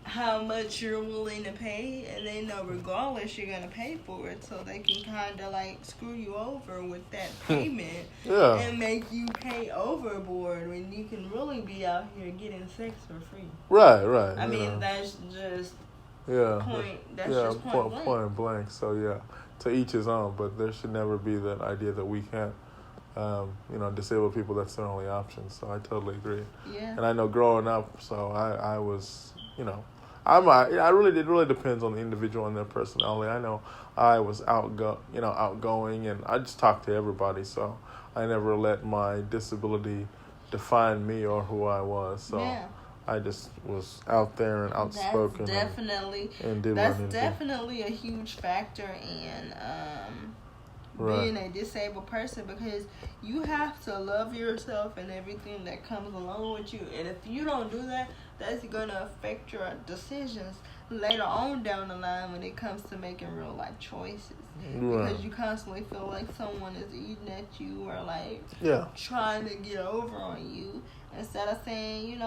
how much you're willing to pay, and they know regardless you're going to pay for it, so they can kind of like screw you over with that payment and make you pay overboard when you can really be out here getting sex for free. Right. I mean, that's just point blank. So to each his own, but there should never be that idea that we can't disabled people, that's their only option. So I totally agree. Yeah. And I know growing up, so I was, it really depends on the individual and their personality. I know I was outgoing, and I just talked to everybody. So I never let my disability define me or who I was. So I just was out there and outspoken. That's definitely a huge factor in being a disabled person, because you have to love yourself and everything that comes along with you. And if you don't do that, that's going to affect your decisions later on down the line when it comes to making real life choices. Because you constantly feel like someone is eating at you or like trying to get over on you, instead of saying,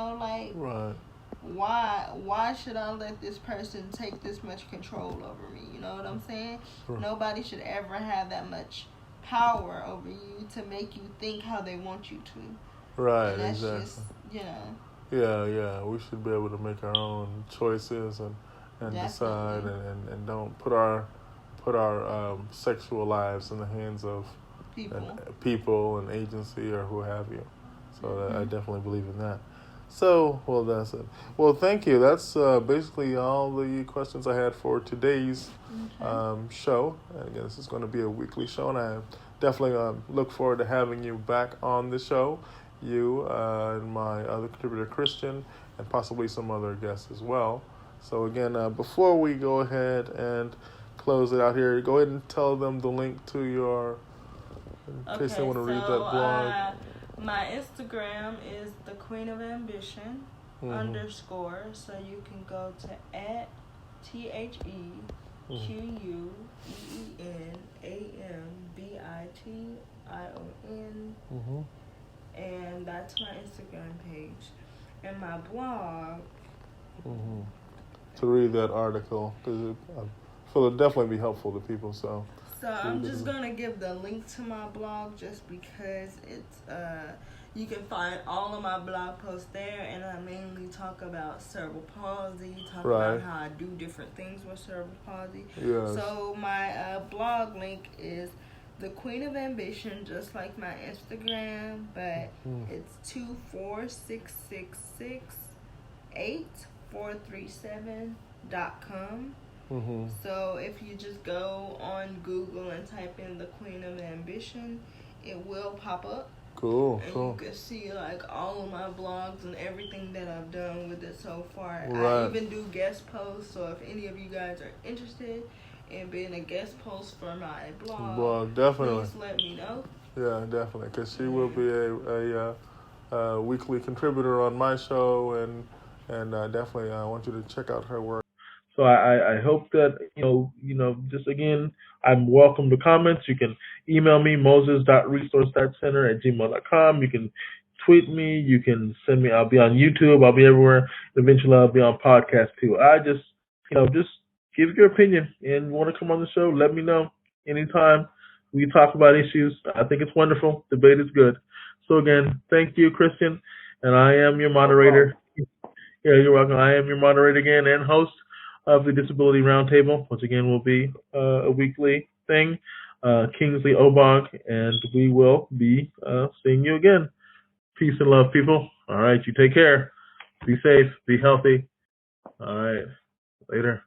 why should I let this person take this much control over me? You know what I'm saying? Nobody should ever have that much power over you to make you think how they want you to. Right, and that's exactly. Just, Yeah. We should be able to make our own choices and decide and don't put our sexual lives in the hands of people and agency or who have you. So I definitely believe in that. So, that's it. Well, thank you. That's basically all the questions I had for today's show. And again, this is going to be a weekly show, and I definitely look forward to having you back on the show. You and my other contributor, Christian, and possibly some other guests as well. So again, before we go ahead and close it out here, go ahead and tell them the link to your, in case they want to read that blog. My Instagram is the Queen of Ambition _ so you can go to @TheQueenAmbition, and that's my Instagram page. And my blog. To read that article, because I feel it'll definitely be helpful to people. So I'm just gonna give the link to my blog just because it's you can find all of my blog posts there, and I mainly talk about cerebral palsy, about how I do different things with cerebral palsy. Yes. So my blog link is the Queen of Ambition, just like my Instagram, but it's 246684337.com. So if you just go on Google and type in the Queen of Ambition, it will pop up. Cool. You can see like all of my blogs and everything that I've done with it so far. Right. I even do guest posts, so if any of you guys are interested in being a guest post for my blog, definitely. Please let me know. Yeah, definitely, because she will be a weekly contributor on my show, and and definitely I want you to check out her work. So I hope that, just again, I'm welcome to comments. You can email me, moses.resource.center@gmail.com. You can tweet me. You can send me. I'll be on YouTube. I'll be everywhere. Eventually, I'll be on podcast too. I just give your opinion and want to come on the show. Let me know anytime. We talk about issues. I think it's wonderful. Debate is good. So again, thank you, Christian. And I am your moderator. Yeah, you're welcome. I am your moderator again and host of the Disability Roundtable, which again will be a weekly thing. Kingsley Obong, and we will be seeing you again. Peace and love, people. All right, you take care. Be safe. Be healthy. All right, later.